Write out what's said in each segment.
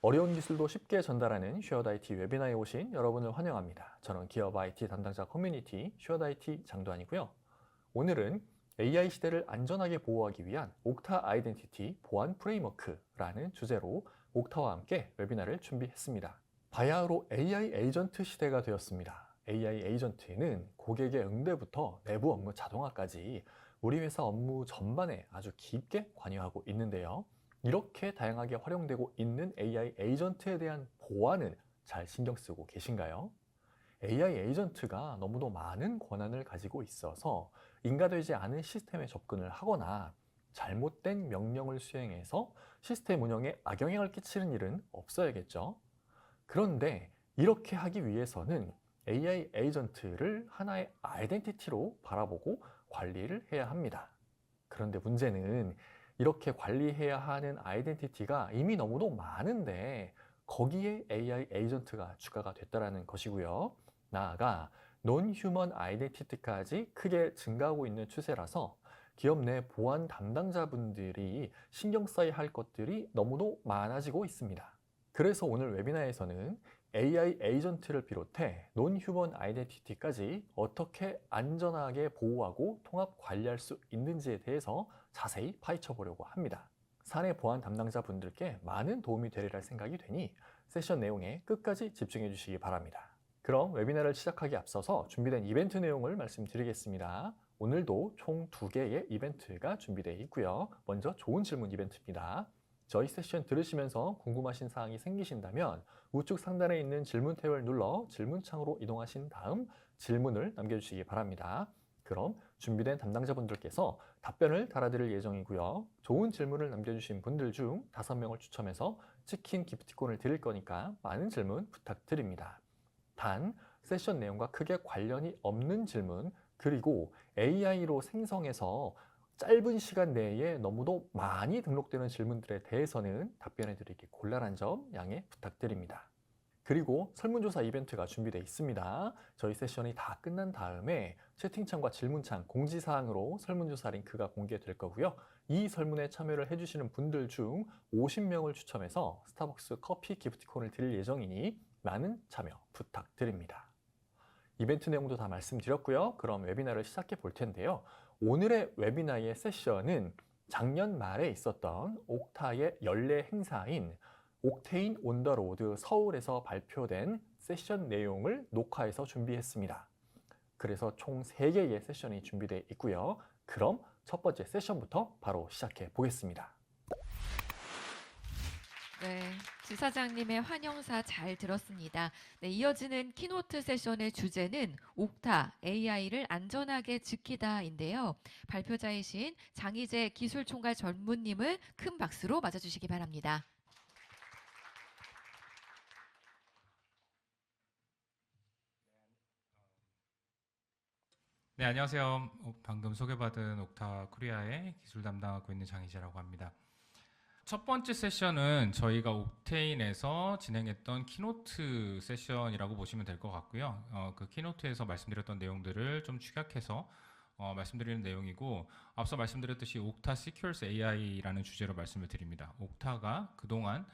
어려운 기술도 쉽게 전달하는 쉐어드 IT 웨비나에 오신 여러분을 환영합니다. 저는 기업 IT 담당자 커뮤니티 쉐어드 IT 장도환이고요. 오늘은 AI 시대를 안전하게 보호하기 위한 옥타 아이덴티티 보안 프레임워크라는 주제로 옥타와 함께 웨비나를 준비했습니다. 바야흐로 AI 에이전트 시대가 되었습니다. AI 에이전트는 고객의 응대부터 내부 업무 자동화까지 우리 회사 업무 전반에 아주 깊게 관여하고 있는데요. 이렇게 다양하게 활용되고 있는 AI 에이전트에 대한 보안은 잘 신경 쓰고 계신가요? AI 에이전트가 너무도 많은 권한을 가지고 있어서 인가되지 않은 시스템에 접근을 하거나 잘못된 명령을 수행해서 시스템 운영에 악영향을 끼치는 일은 없어야겠죠. 그런데 이렇게 하기 위해서는 AI 에이전트를 하나의 아이덴티티로 바라보고 관리를 해야 합니다. 그런데 문제는 이렇게 관리해야 하는 아이덴티티가 이미 너무도 많은데 거기에 AI 에이전트가 추가가 됐다는 것이고요. 나아가 논휴먼 아이덴티티까지 크게 증가하고 있는 추세라서 기업 내 보안 담당자분들이 신경 써야 할 것들이 너무도 많아지고 있습니다. 그래서 오늘 웨비나에서는 AI 에이전트를 비롯해 논휴먼 아이덴티티까지 어떻게 안전하게 보호하고 통합 관리할 수 있는지에 대해서 자세히 파헤쳐 보려고 합니다. 사내 보안 담당자분들께 많은 도움이 되리라 생각이 되니 세션 내용에 끝까지 집중해 주시기 바랍니다. 그럼 웨비나를 시작하기 앞서서 준비된 이벤트 내용을 말씀드리겠습니다. 오늘도 총 2개의 이벤트가 준비되어 있고요. 먼저 좋은 질문 이벤트입니다. 저희 세션 들으시면서 궁금하신 사항이 생기신다면 우측 상단에 있는 질문 탭을 눌러 질문창으로 이동하신 다음 질문을 남겨주시기 바랍니다. 그럼 준비된 담당자분들께서 답변을 달아드릴 예정이고요. 좋은 질문을 남겨주신 분들 중 5명을 추첨해서 치킨 기프티콘을 드릴 거니까 많은 질문 부탁드립니다. 단, 세션 내용과 크게 관련이 없는 질문, 그리고 AI로 생성해서 짧은 시간 내에 너무도 많이 등록되는 질문들에 대해서는 답변해 드리기 곤란한 점 양해 부탁드립니다. 그리고 설문조사 이벤트가 준비되어 있습니다. 저희 세션이 다 끝난 다음에 채팅창과 질문창 공지사항으로 설문조사 링크가 공개될 거고요. 이 설문에 참여를 해주시는 분들 중 50명을 추첨해서 스타벅스 커피 기프티콘을 드릴 예정이니 많은 참여 부탁드립니다. 이벤트 내용도 다 말씀드렸고요. 그럼 웨비나를 시작해 볼 텐데요. 오늘의 웨비나의 세션은 작년 말에 있었던 옥타의 연례 행사인 옥테인 온 더 로드 서울에서 발표된 세션 내용을 녹화해서 준비했습니다. 그래서 총 3개의 세션이 준비되어 있고요. 그럼 첫 번째 세션부터 바로 시작해 보겠습니다. 네, 지사장님의 환영사 잘 들었습니다. 네, 이어지는 키노트 세션의 주제는 옥타, AI를 안전하게 지키다인데요. 발표자이신 장희재 기술총괄 전무님을 큰 박수로 맞아주시기 바랍니다. 네, 안녕하세요. 방금 소개받은 옥타 코리아의 기술 담당하고 있는 장희재라고 합니다. 첫 번째 세션은 저희가 옥테인에서 진행했던 키노트 세션이라고 보시면 될 것 같고요. 그 키노트에서 말씀드렸던 내용들을 좀 축약해서 말씀드리는 내용이고, 앞서 말씀드렸듯이 옥타 Secures AI라는 주제로 말씀을 드립니다. 옥타가 그동안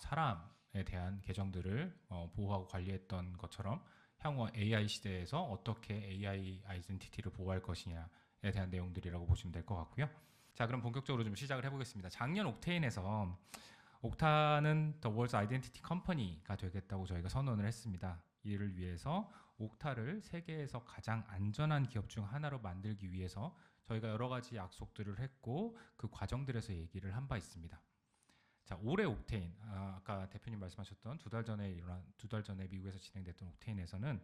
사람에 대한 계정들을 보호하고 관리했던 것처럼 향후 AI 시대에서 어떻게 AI 아이덴티티를 보호할 것이냐에 대한 내용들이라고 보시면 될 것 같고요. 자, 그럼 본격적으로 좀 시작을 해보겠습니다. 작년 옥테인에서 옥타는 The World's Identity Company가 되겠다고 저희가 선언을 했습니다. 이를 위해서 옥타를 세계에서 가장 안전한 기업 중 하나로 만들기 위해서 저희가 여러 가지 약속들을 했고 그 과정들에서 얘기를 한 바 있습니다. 자, 올해 옥테인, 아까 대표님 말씀하셨던 두 달 전에 미국에서 진행됐던 옥테인에서는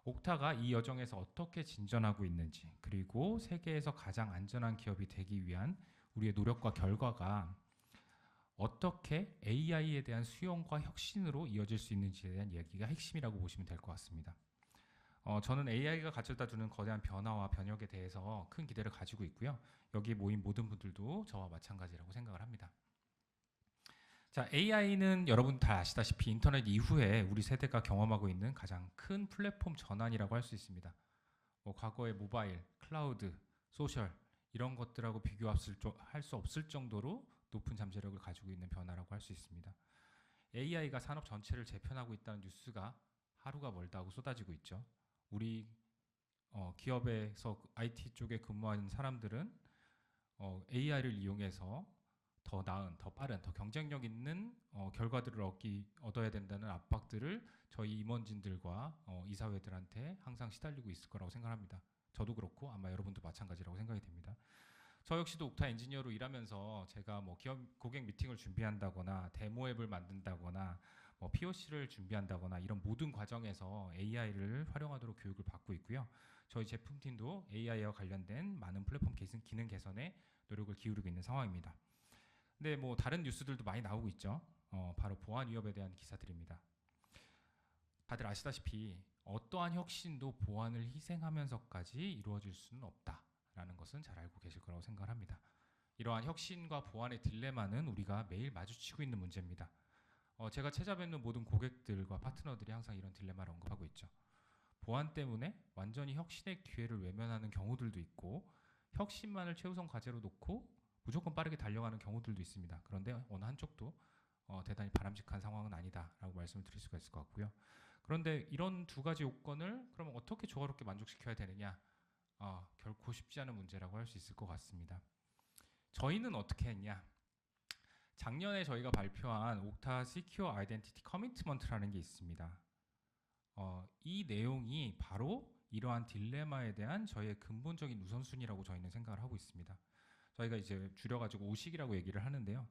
옥타가 이 여정에서 어떻게 진전하고 있는지, 그리고 세계에서 가장 안전한 기업이 되기 위한 우리의 노력과 결과가 어떻게 AI에 대한 수용과 혁신으로 이어질 수 있는지에 대한 얘기가 핵심이라고 보시면 될 것 같습니다. 저는 AI가 가져다 주는 거대한 변화와 변혁에 대해서 큰 기대를 가지고 있고요. 여기 모인 모든 분들도 저와 마찬가지라고 생각을 합니다. 자, AI는 여러분 다 아시다시피 인터넷 이후에 우리 세대가 경험하고 있는 가장 큰 플랫폼 전환이라고 할 수 있습니다. 과거의 모바일, 클라우드, 소셜 이런 것들하고 비교할 수 없을 정도로 높은 잠재력을 가지고 있는 변화라고 할 수 있습니다. AI가 산업 전체를 재편하고 있다는 뉴스가 하루가 멀다 하고 쏟아지고 있죠. 우리 기업에서 IT 쪽에 근무하는 사람들은 AI를 이용해서 더 나은, 더 빠른, 더 경쟁력 있는 결과들을 얻어야 된다는 압박들을 저희 임원진들과 이사회들한테 항상 시달리고 있을 거라고 생각합니다. 저도 그렇고 아마 여러분도 마찬가지라고 생각이 됩니다. 저 역시도 옥타 엔지니어로 일하면서 제가 뭐 기업 고객 미팅을 준비한다거나 데모 앱을 만든다거나 뭐 POC를 준비한다거나 이런 모든 과정에서 AI를 활용하도록 교육을 받고 있고요. 저희 제품팀도 AI와 관련된 많은 플랫폼 기능 개선에 노력을 기울이고 있는 상황입니다. 근데 뭐 다른 뉴스들도 많이 나오고 있죠. 바로 보안 위협에 대한 기사들입니다. 다들 아시다시피 어떠한 혁신도 보안을 희생하면서까지 이루어질 수는 없다라는 것은 잘 알고 계실 거라고 생각을 합니다. 이러한 혁신과 보안의 딜레마는 우리가 매일 마주치고 있는 문제입니다. 제가 찾아뵙는 모든 고객들과 파트너들이 항상 이런 딜레마를 언급하고 있죠. 보안 때문에 완전히 혁신의 기회를 외면하는 경우들도 있고 혁신만을 최우선 과제로 놓고 무조건 빠르게 달려가는 경우들도 있습니다. 그런데 어느 한쪽도 대단히 바람직한 상황은 아니다라고 말씀을 드릴 수가 있을 것 같고요. 그런데 이런 두 가지 요건을 그러면 어떻게 조화롭게 만족시켜야 되느냐? 결코 쉽지 않은 문제라고 할 수 있을 것 같습니다. 저희는 어떻게 했냐? 작년에 저희가 발표한 옥타 Secure Identity Commitment라는 게 있습니다. 이 내용이 바로 이러한 딜레마에 대한 저희의 근본적인 우선순위라고 저희는 생각을 하고 있습니다. 저희가 이제 줄여가지고 오식이라고 얘기를 하는데요.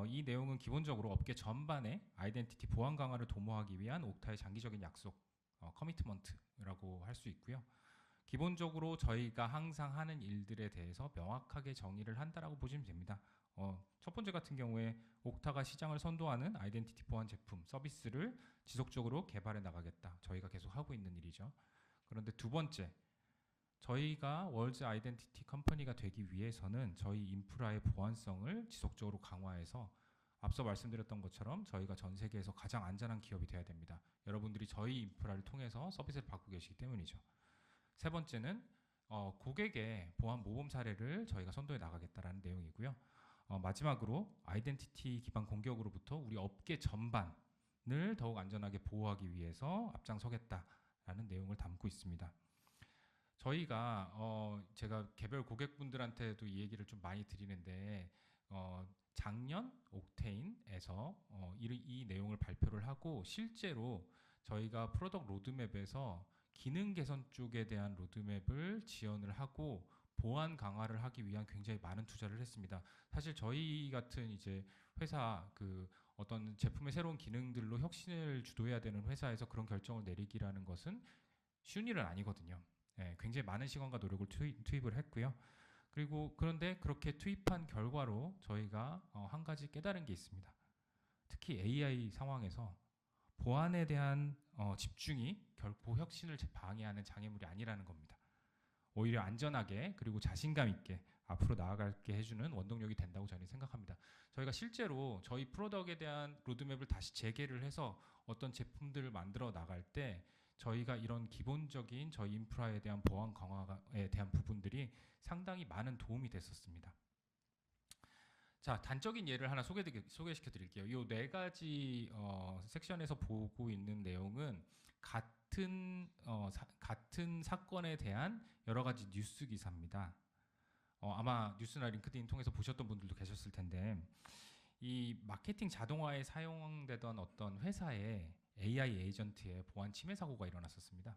이 내용은 기본적으로 업계 전반의 아이덴티티 보안 강화를 도모하기 위한 옥타의 장기적인 약속, 커미트먼트라고 할 수 있고요. 기본적으로 저희가 항상 하는 일들에 대해서 명확하게 정의를 한다라고 보시면 됩니다. 첫 번째 같은 경우에 옥타가 시장을 선도하는 아이덴티티 보안 제품, 서비스를 지속적으로 개발해 나가겠다. 저희가 계속 하고 있는 일이죠. 그런데 두 번째, 저희가 월드 아이덴티티 컴퍼니가 되기 위해서는 저희 인프라의 보안성을 지속적으로 강화해서 앞서 말씀드렸던 것처럼 저희가 전 세계에서 가장 안전한 기업이 돼야 됩니다. 여러분들이 저희 인프라를 통해서 서비스를 받고 계시기 때문이죠. 세 번째는 고객의 보안 모범 사례를 저희가 선도해 나가겠다라는 내용이고요. 마지막으로 아이덴티티 기반 공격으로부터 우리 업계 전반을 더욱 안전하게 보호하기 위해서 앞장서겠다라는 내용을 담고 있습니다. 저희가 제가 개별 고객분들한테도 이 얘기를 좀 많이 드리는데 작년 옥테인에서 이 내용을 발표를 하고 실제로 저희가 프로덕트 로드맵에서 기능 개선 쪽에 대한 로드맵을 지원을 하고 보안 강화를 하기 위한 굉장히 많은 투자를 했습니다. 사실 저희 같은 이제 회사 어떤 제품의 새로운 기능들로 혁신을 주도해야 되는 회사에서 그런 결정을 내리기라는 것은 쉬운 일은 아니거든요. 네, 굉장히 많은 시간과 노력을 투입을 했고요. 그런데 그렇게 투입한 결과로 저희가 한 가지 깨달은 게 있습니다. 특히 AI 상황에서 보안에 대한 집중이 결코 혁신을 방해하는 장애물이 아니라는 겁니다. 오히려 안전하게 그리고 자신감 있게 앞으로 나아가게 해주는 원동력이 된다고 저는 생각합니다. 저희가 실제로 저희 프로덕트에 대한 로드맵을 다시 재개를 해서 어떤 제품들을 만들어 나갈 때 저희가 이런 기본적인 저희 인프라에 대한 보안 강화에 대한 부분들이 상당히 많은 도움이 됐었습니다. 자, 단적인 예를 하나 소개시켜 드릴게요. 이 네 가지 섹션에서 보고 있는 내용은 같은 사건에 대한 여러 가지 뉴스 기사입니다. 아마 뉴스나 링크드인 통해서 보셨던 분들도 계셨을 텐데 이 마케팅 자동화에 사용되던 어떤 회사의 AI 에이전트의 보안 침해 사고가 일어났었습니다.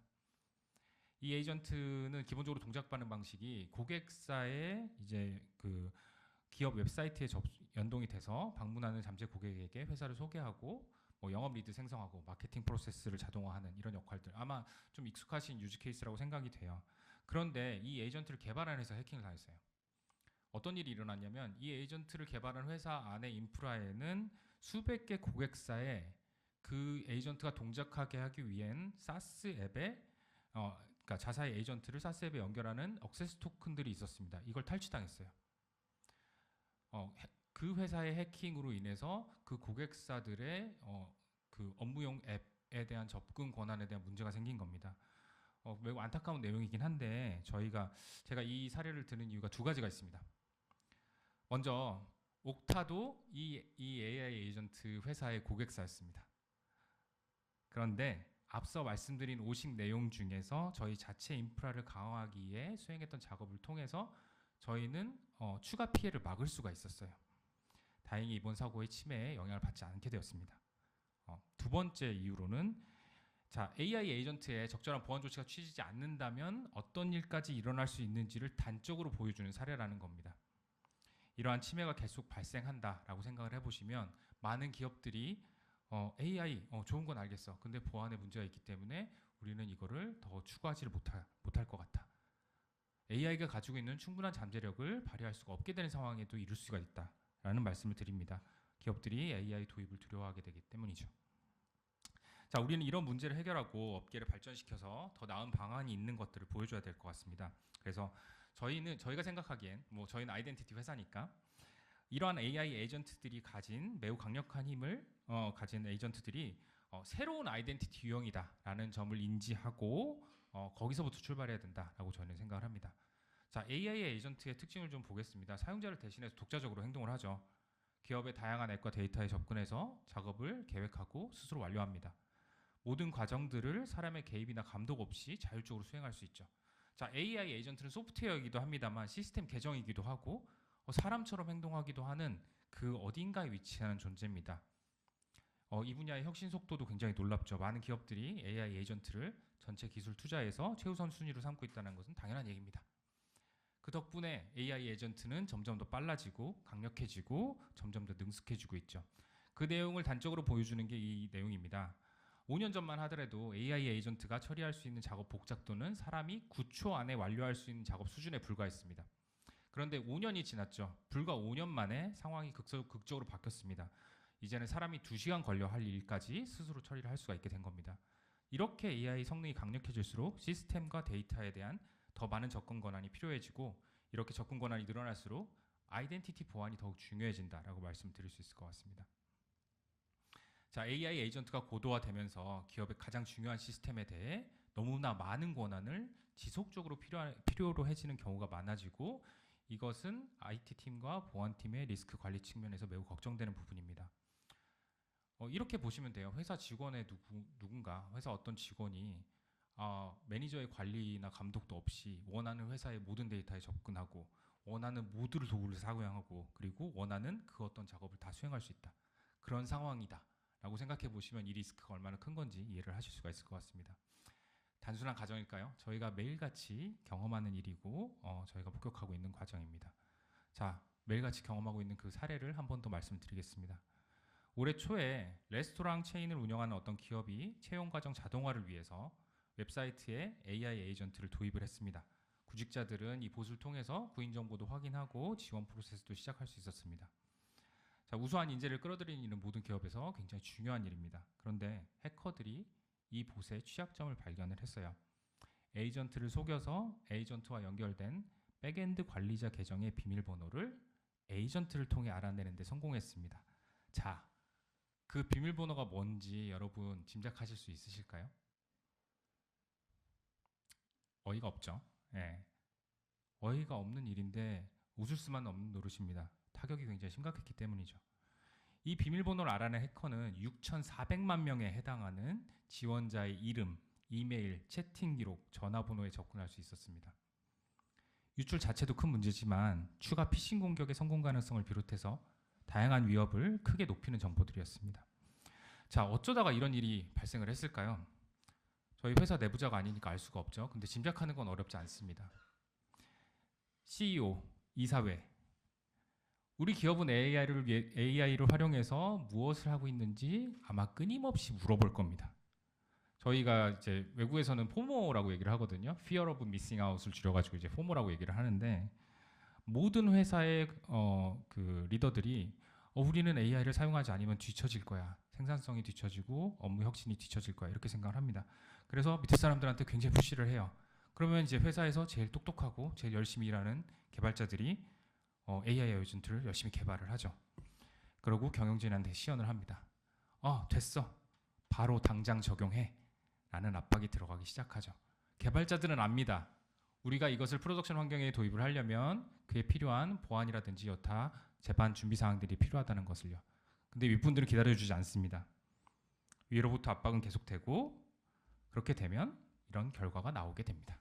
이 에이전트는 기본적으로 동작 받는 방식이 고객사의 이제 기업 웹사이트에 연동이 돼서 방문하는 잠재 고객에게 회사를 소개하고 뭐 영업 리드 생성하고 마케팅 프로세스를 자동화하는 이런 역할들 아마 좀 익숙하신 유즈 케이스라고 생각이 돼요. 그런데 이 에이전트를 개발한 회사 해킹을 당했어요. 어떤 일이 일어났냐면 이 에이전트를 개발한 회사 안의 인프라에는 수백 개 고객사에 그 에이전트가 동작하게 하기 위한 사스 앱에 그러니까 자사의 에이전트를 사스 앱에 연결하는 액세스 토큰들이 있었습니다. 이걸 탈취당했어요. 그 회사의 해킹으로 인해서 그 고객사들의 그 업무용 앱에 대한 접근 권한에 대한 문제가 생긴 겁니다. 매우 안타까운 내용이긴 한데 제가 이 사례를 드는 이유가 두 가지가 있습니다. 먼저 옥타도 이 AI 에이전트 회사의 고객사였습니다. 그런데 앞서 말씀드린 오식 내용 중에서 저희 자체 인프라를 강화하기 위해 수행했던 작업을 통해서 저희는 추가 피해를 막을 수가 있었어요. 다행히 이번 사고의 침해에 영향을 받지 않게 되었습니다. 두 번째 이유로는 AI 에이전트에 적절한 보안 조치가 취지지 않는다면 어떤 일까지 일어날 수 있는지를 단적으로 보여주는 사례라는 겁니다. 이러한 침해가 계속 발생한다라고 생각을 해보시면 많은 기업들이 AI 좋은 건 알겠어. 근데 보안에 문제가 있기 때문에 우리는 이거를 더 추구하지를 못할 것 같아. AI가 가지고 있는 충분한 잠재력을 발휘할 수가 없게 되는 상황에도 이룰 수가 있다라는 말씀을 드립니다. 기업들이 AI 도입을 두려워하게 되기 때문이죠. 자, 우리는 이런 문제를 해결하고 업계를 발전시켜서 더 나은 방안이 있는 것들을 보여줘야 될 것 같습니다. 그래서 저희가 생각하기엔 저희는 아이덴티티 회사니까 이러한 AI 에이전트들이 가진 매우 강력한 힘을 가진 에이전트들이 새로운 아이덴티티 유형이다라는 점을 인지하고 거기서부터 출발해야 된다라고 저는 생각을 합니다. 자, AI 에이전트의 특징을 좀 보겠습니다. 사용자를 대신해서 독자적으로 행동을 하죠. 기업의 다양한 앱과 데이터에 접근해서 작업을 계획하고 스스로 완료합니다. 모든 과정들을 사람의 개입이나 감독 없이 자율적으로 수행할 수 있죠. 자, AI 에이전트는 소프트웨어이기도 합니다만 시스템 계정이기도 하고 사람처럼 행동하기도 하는 그 어딘가에 위치하는 존재입니다. 이 분야의 혁신 속도도 굉장히 놀랍죠. 많은 기업들이 AI 에이전트를 전체 기술 투자에서 최우선 순위로 삼고 있다는 것은 당연한 얘기입니다. 그 덕분에 AI 에이전트는 점점 더 빨라지고 강력해지고 점점 더 능숙해지고 있죠. 그 내용을 단적으로 보여주는 게 이 내용입니다. 5년 전만 하더라도 AI 에이전트가 처리할 수 있는 작업 복잡도는 사람이 9초 안에 완료할 수 있는 작업 수준에 불과했습니다. 그런데 5년이 지났죠. 불과 5년 만에 상황이 극적으로 바뀌었습니다. 이제는 사람이 2시간 걸려 할 일까지 스스로 처리를 할 수가 있게 된 겁니다. 이렇게 AI 성능이 강력해질수록 시스템과 데이터에 대한 더 많은 접근 권한이 필요해지고 이렇게 접근 권한이 늘어날수록 아이덴티티 보안이 더욱 중요해진다라고 말씀드릴 수 있을 것 같습니다. 자, AI 에이전트가 고도화되면서 기업의 가장 중요한 시스템에 대해 너무나 많은 권한을 지속적으로 필요로 해지는 경우가 많아지고 이것은 IT팀과 보안팀의 리스크 관리 측면에서 매우 걱정되는 부분입니다. 이렇게 보시면 돼요. 회사 직원의 누군가, 회사 어떤 직원이 매니저의 관리나 감독도 없이 원하는 회사의 모든 데이터에 접근하고 원하는 모든 도구를 사용하고 그리고 원하는 그 어떤 작업을 다 수행할 수 있다. 그런 상황이다. 라고 생각해 보시면 이 리스크가 얼마나 큰 건지 이해를 하실 수가 있을 것 같습니다. 단순한 가정일까요? 저희가 매일같이 경험하는 일이고 저희가 목격하고 있는 과정입니다. 자, 매일같이 경험하고 있는 그 사례를 한 번 더 말씀드리겠습니다. 올해 초에 레스토랑 체인을 운영하는 어떤 기업이 채용 과정 자동화를 위해서 웹사이트에 AI 에이전트를 도입을 했습니다. 구직자들은 이 봇을 통해서 구인 정보도 확인하고 지원 프로세스도 시작할 수 있었습니다. 자, 우수한 인재를 끌어들이는 일은 모든 기업에서 굉장히 중요한 일입니다. 그런데 해커들이 이 봇의 취약점을 발견을 했어요. 에이전트를 속여서 에이전트와 연결된 백엔드 관리자 계정의 비밀번호를 에이전트를 통해 알아내는 데 성공했습니다. 자, 그 비밀번호가 뭔지 여러분 짐작하실 수 있으실까요? 어이가 없죠. 네. 어이가 없는 일인데 웃을 수만 없는 노릇입니다. 타격이 굉장히 심각했기 때문이죠. 이 비밀번호를 알아낸 해커는 6,400만 명에 해당하는 지원자의 이름, 이메일, 채팅 기록, 전화번호에 접근할 수 있었습니다. 유출 자체도 큰 문제지만 추가 피싱 공격의 성공 가능성을 비롯해서 다양한 위협을 크게 높이는 정보들이었습니다. 자, 어쩌다가 이런 일이 발생을 했을까요? 저희 회사 내부자가 아니니까 알 수가 없죠. 근데 짐작하는 건 어렵지 않습니다. CEO, 이사회, 우리 기업은 AI를 활용해서 무엇을 하고 있는지 아마 끊임없이 물어볼 겁니다. 저희가 이제 외국에서는 포모라고 얘기를 하거든요. Fear of Missing Out을 줄여가지고 이제 포모라고 얘기를 하는데 모든 회사의 그 리더들이 우리는 AI를 사용하지 않으면 뒤처질 거야. 생산성이 뒤처지고 업무 혁신이 뒤처질 거야. 이렇게 생각을 합니다. 그래서 밑에 사람들한테 굉장히 푸시를 해요. 그러면 이제 회사에서 제일 똑똑하고 제일 열심히 일하는 개발자들이 AI 에이전트를 열심히 개발을 하죠. 그리고 경영진한테 시연을 합니다. 됐어. 바로 당장 적용해. 라는 압박이 들어가기 시작하죠. 개발자들은 압니다. 우리가 이것을 프로덕션 환경에 도입을 하려면 그에 필요한 보안이라든지 여타 재반 준비 사항들이 필요하다는 것을요. 근데 윗분들은 기다려주지 않습니다. 위로부터 압박은 계속되고 그렇게 되면 이런 결과가 나오게 됩니다.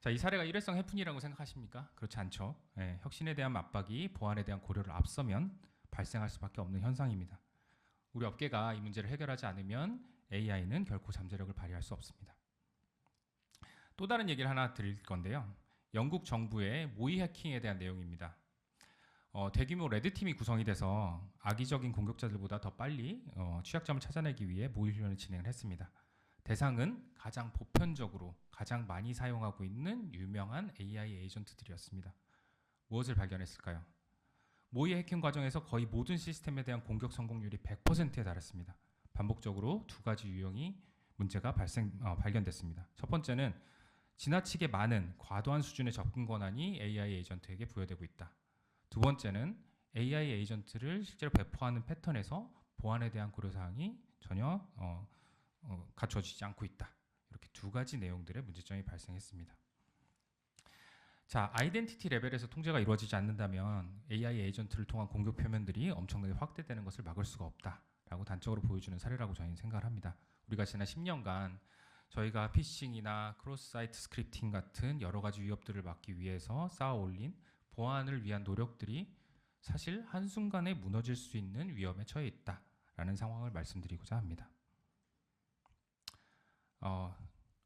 자, 이 사례가 일회성 해프닝이라고 생각하십니까? 그렇지 않죠. 예, 혁신에 대한 압박이 보안에 대한 고려를 앞서면 발생할 수밖에 없는 현상입니다. 우리 업계가 이 문제를 해결하지 않으면 AI는 결코 잠재력을 발휘할 수 없습니다. 또 다른 얘기를 하나 드릴 건데요. 영국 정부의 모의 해킹에 대한 내용입니다. 대규모 레드팀이 구성이 돼서 악의적인 공격자들보다 더 빨리 취약점을 찾아내기 위해 모의 훈련을 진행을 했습니다. 대상은 가장 보편적으로 가장 많이 사용하고 있는 유명한 AI 에이전트들이었습니다. 무엇을 발견했을까요? 모의 해킹 과정에서 거의 모든 시스템에 대한 공격 성공률이 100%에 달했습니다. 반복적으로 두 가지 유형이 문제가 발견됐습니다. 첫 번째는 지나치게 많은 과도한 수준의 접근 권한이 AI 에이전트에게 부여되고 있다. 두 번째는 AI 에이전트를 실제로 배포하는 패턴에서 보안에 대한 고려사항이 전혀 갖춰지지 않고 있다. 이렇게 두 가지 내용들의 문제점이 발생했습니다. 자, 아이덴티티 레벨에서 통제가 이루어지지 않는다면 AI 에이전트를 통한 공격 표면들이 엄청나게 확대되는 것을 막을 수가 없다라고 단적으로 보여주는 사례라고 저희는 생각을 합니다. 우리가 지난 10년간 저희가 피싱이나 크로스 사이트 스크립팅 같은 여러 가지 위협들을 막기 위해서 쌓아 올린 보안을 위한 노력들이 사실 한순간에 무너질 수 있는 위험에 처해 있다라는 상황을 말씀드리고자 합니다.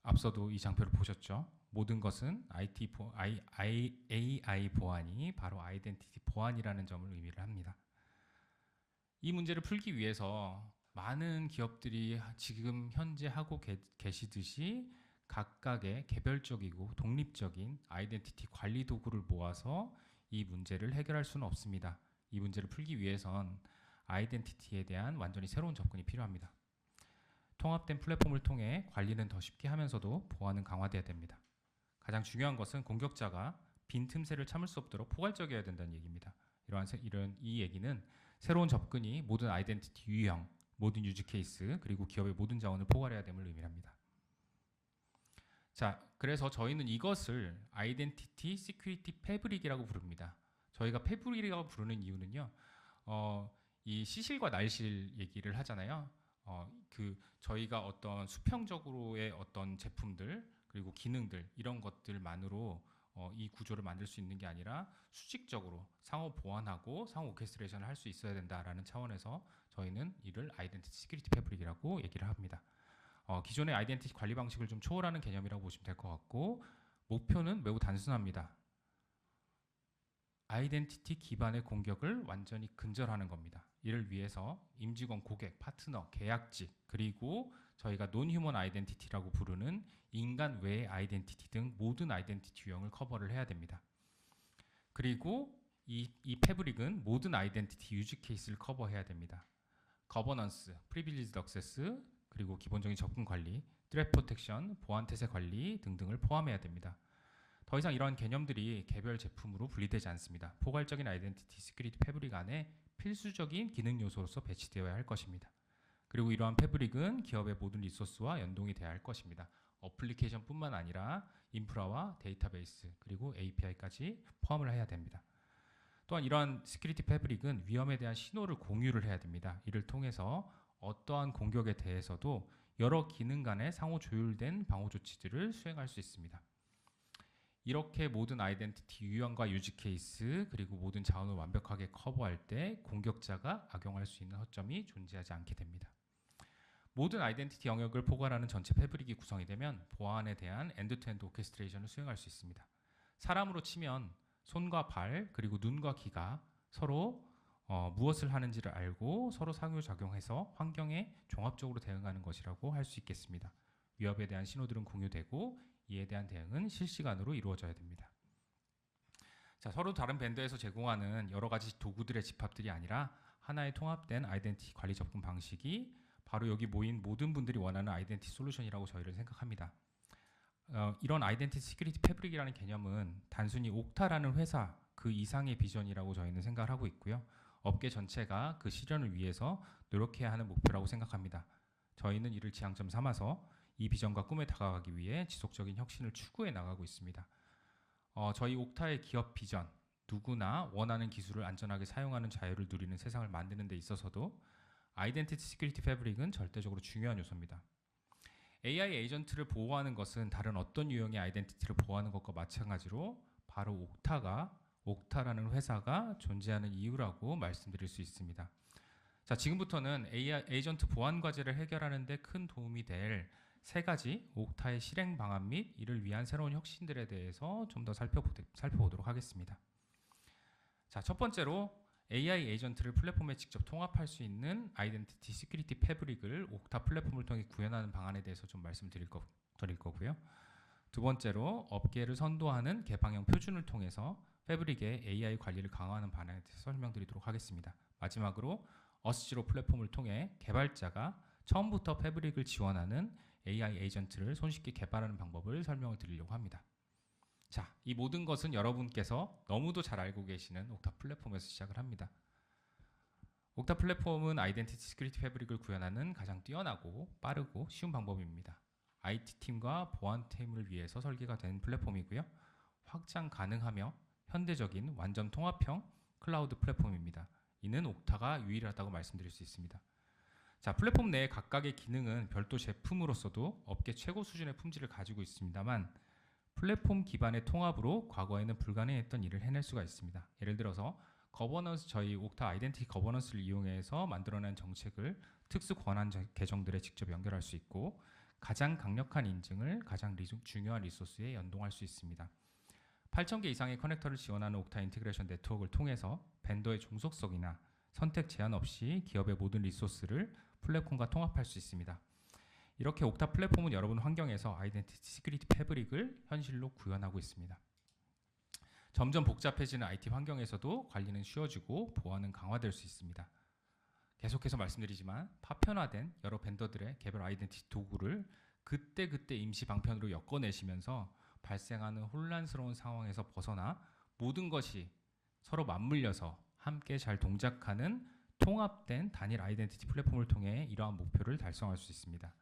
앞서도 이 장표를 보셨죠? 모든 것은 AI 보안이 바로 아이덴티티 보안이라는 점을 의미를 합니다. 이 문제를 풀기 위해서 많은 기업들이 지금 현재 하고 계시듯이 각각의 개별적이고 독립적인 아이덴티티 관리 도구를 모아서 이 문제를 해결할 수는 없습니다. 이 문제를 풀기 위해선 아이덴티티에 대한 완전히 새로운 접근이 필요합니다. 통합된 플랫폼을 통해 관리는 더 쉽게 하면서도 보안은 강화돼야 됩니다. 가장 중요한 것은 공격자가 빈 틈새를 참을 수 없도록 포괄적이어야 된다는 얘기입니다. 이 얘기는 새로운 접근이 모든 아이덴티티 유형, 모든 유즈 케이스, 그리고 기업의 모든 자원을 포괄해야 됨을 의미합니다. 자, 그래서 저희는 이것을 아이덴티티 시큐리티 패브릭이라고 부릅니다. 저희가 패브릭이라고 부르는 이유는요. 이 시실과 날실 얘기를 하잖아요. 저희가 어떤 수평적으로의 어떤 제품들 그리고 기능들 이런 것들만으로 이 구조를 만들 수 있는 게 아니라 수직적으로 상호 보완하고 상호 오케스트레이션을 할 수 있어야 된다라는 차원에서 저희는 이를 아이덴티티 시큐리티 패브릭이라고 얘기를 합니다. 기존의 아이덴티티 관리 방식을 좀 초월하는 개념이라고 보시면 될 것 같고 목표는 매우 단순합니다. 아이덴티티 기반의 공격을 완전히 근절하는 겁니다. 이를 위해서 임직원, 고객, 파트너, 계약직 그리고 저희가 논휴먼 아이덴티티라고 부르는 인간 외의 아이덴티티 등 모든 아이덴티티 유형을 커버를 해야 됩니다. 그리고 이 패브릭은 모든 아이덴티티 유즈 케이스를 커버해야 됩니다. 거버넌스, 프리빌리지드 액세스, 그리고 기본적인 접근 관리, 트랩 프로텍션, 보안 태세 관리 등등을 포함해야 됩니다. 더 이상 이러한 개념들이 개별 제품으로 분리되지 않습니다. 포괄적인 아이덴티티 시큐리티 패브릭 안에 필수적인 기능 요소로서 배치되어야 할 것입니다. 그리고 이러한 패브릭은 기업의 모든 리소스와 연동이 되어야 할 것입니다. 어플리케이션뿐만 아니라 인프라와 데이터베이스 그리고 API까지 포함을 해야 됩니다. 또한 이러한 시큐리티 패브릭은 위험에 대한 신호를 공유를 해야 됩니다. 이를 통해서 어떠한 공격에 대해서도 여러 기능 간의 상호 조율된 방호 조치들을 수행할 수 있습니다. 이렇게 모든 아이덴티티 유형과 유즈 케이스 그리고 모든 자원을 완벽하게 커버할 때 공격자가 악용할 수 있는 허점이 존재하지 않게 됩니다. 모든 아이덴티티 영역을 포괄하는 전체 패브릭이 구성이 되면 보안에 대한 엔드투엔드 오케스트레이션을 수행할 수 있습니다. 사람으로 치면 손과 발 그리고 눈과 귀가 서로 무엇을 하는지를 알고 서로 상호작용해서 환경에 종합적으로 대응하는 것이라고 할 수 있겠습니다. 위협에 대한 신호들은 공유되고 이에 대한 대응은 실시간으로 이루어져야 됩니다. 자, 서로 다른 벤더에서 제공하는 여러 가지 도구들의 집합들이 아니라 하나의 통합된 아이덴티티 관리 접근 방식이 바로 여기 모인 모든 분들이 원하는 아이덴티티 솔루션이라고 저희를 생각합니다. 이런 아이덴티티 시큐리티 패브릭이라는 개념은 단순히 옥타라는 회사 그 이상의 비전이라고 저희는 생각을 하고 있고요. 업계 전체가 그 실현을 위해서 노력해야 하는 목표라고 생각합니다. 저희는 이를 지향점 삼아서 이 비전과 꿈에 다가가기 위해 지속적인 혁신을 추구해 나가고 있습니다. 저희 옥타의 기업 비전, 누구나 원하는 기술을 안전하게 사용하는 자유를 누리는 세상을 만드는 데 있어서도 아이덴티티 시큐리티 패브릭은 절대적으로 중요한 요소입니다. AI 에이전트를 보호하는 것은 다른 어떤 유형의 아이덴티티를 보호하는 것과 마찬가지로 바로 옥타라는 회사가 존재하는 이유라고 말씀드릴 수 있습니다. 자, 지금부터는 AI 에이전트 보안 과제를 해결하는 데 큰 도움이 될 세 가지 옥타의 실행 방안 및 이를 위한 새로운 혁신들에 대해서 좀 더 살펴보도록 하겠습니다. 자, 첫 번째로 AI 에이전트를 플랫폼에 직접 통합할 수 있는 아이덴티티 시큐리티 패브릭을 옥타 플랫폼을 통해 구현하는 방안에 대해서 좀 말씀드릴 거고요. 두 번째로 업계를 선도하는 개방형 표준을 통해서 패브릭의 AI 관리를 강화하는 방안에 대해서 설명드리도록 하겠습니다. 마지막으로 어스지로 플랫폼을 통해 개발자가 처음부터 패브릭을 지원하는 AI 에이전트를 손쉽게 개발하는 방법을 설명을 드리려고 합니다. 자, 이 모든 것은 여러분께서 너무도 잘 알고 계시는 옥타 플랫폼에서 시작을 합니다. 옥타 플랫폼은 아이덴티티 시큐리티 패브릭을 구현하는 가장 뛰어나고 빠르고 쉬운 방법입니다. IT팀과 보안팀을 위해서 설계가 된 플랫폼이고요. 확장 가능하며 현대적인 완전 통합형 클라우드 플랫폼입니다. 이는 옥타가 유일하다고 말씀드릴 수 있습니다. 자, 플랫폼 내의 각각의 기능은 별도 제품으로서도 업계 최고 수준의 품질을 가지고 있습니다만 플랫폼 기반의 통합으로 과거에는 불가능했던 일을 해낼 수가 있습니다. 예를 들어서 거버넌스, 저희 옥타 아이덴티티 거버넌스를 이용해서 만들어낸 정책을 특수 권한 계정들에 직접 연결할 수 있고 가장 강력한 인증을 가장 중요한 리소스에 연동할 수 있습니다. 8,000개 이상의 커넥터를 지원하는 옥타 인티그레이션 네트워크를 통해서 벤더의 종속성이나 선택 제한 없이 기업의 모든 리소스를 플랫폼과 통합할 수 있습니다. 이렇게 옥타 플랫폼은 여러분 환경에서 아이덴티티 시큐리티 패브릭을 현실로 구현하고 있습니다. 점점 복잡해지는 IT 환경에서도 관리는 쉬워지고 보안은 강화될 수 있습니다. 계속해서 말씀드리지만 파편화된 여러 벤더들의 개별 아이덴티티 도구를 그때그때 임시 방편으로 엮어내시면서 발생하는 혼란스러운 상황에서 벗어나 모든 것이 서로 맞물려서 함께 잘 동작하는 통합된 단일 아이덴티티 플랫폼을 통해 이러한 목표를 달성할 수 있습니다.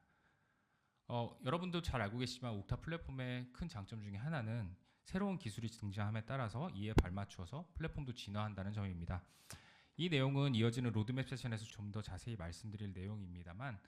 여러분도 잘 알고 계시지만 옥타 플랫폼의 큰 장점 중에 하나는 새로운 기술이 등장함에 따라서 이에 발맞추어서 플랫폼도 진화한다는 점입니다. 이 내용은 이어지는 로드맵 세션에서 좀 더 자세히 말씀드릴 내용입니다만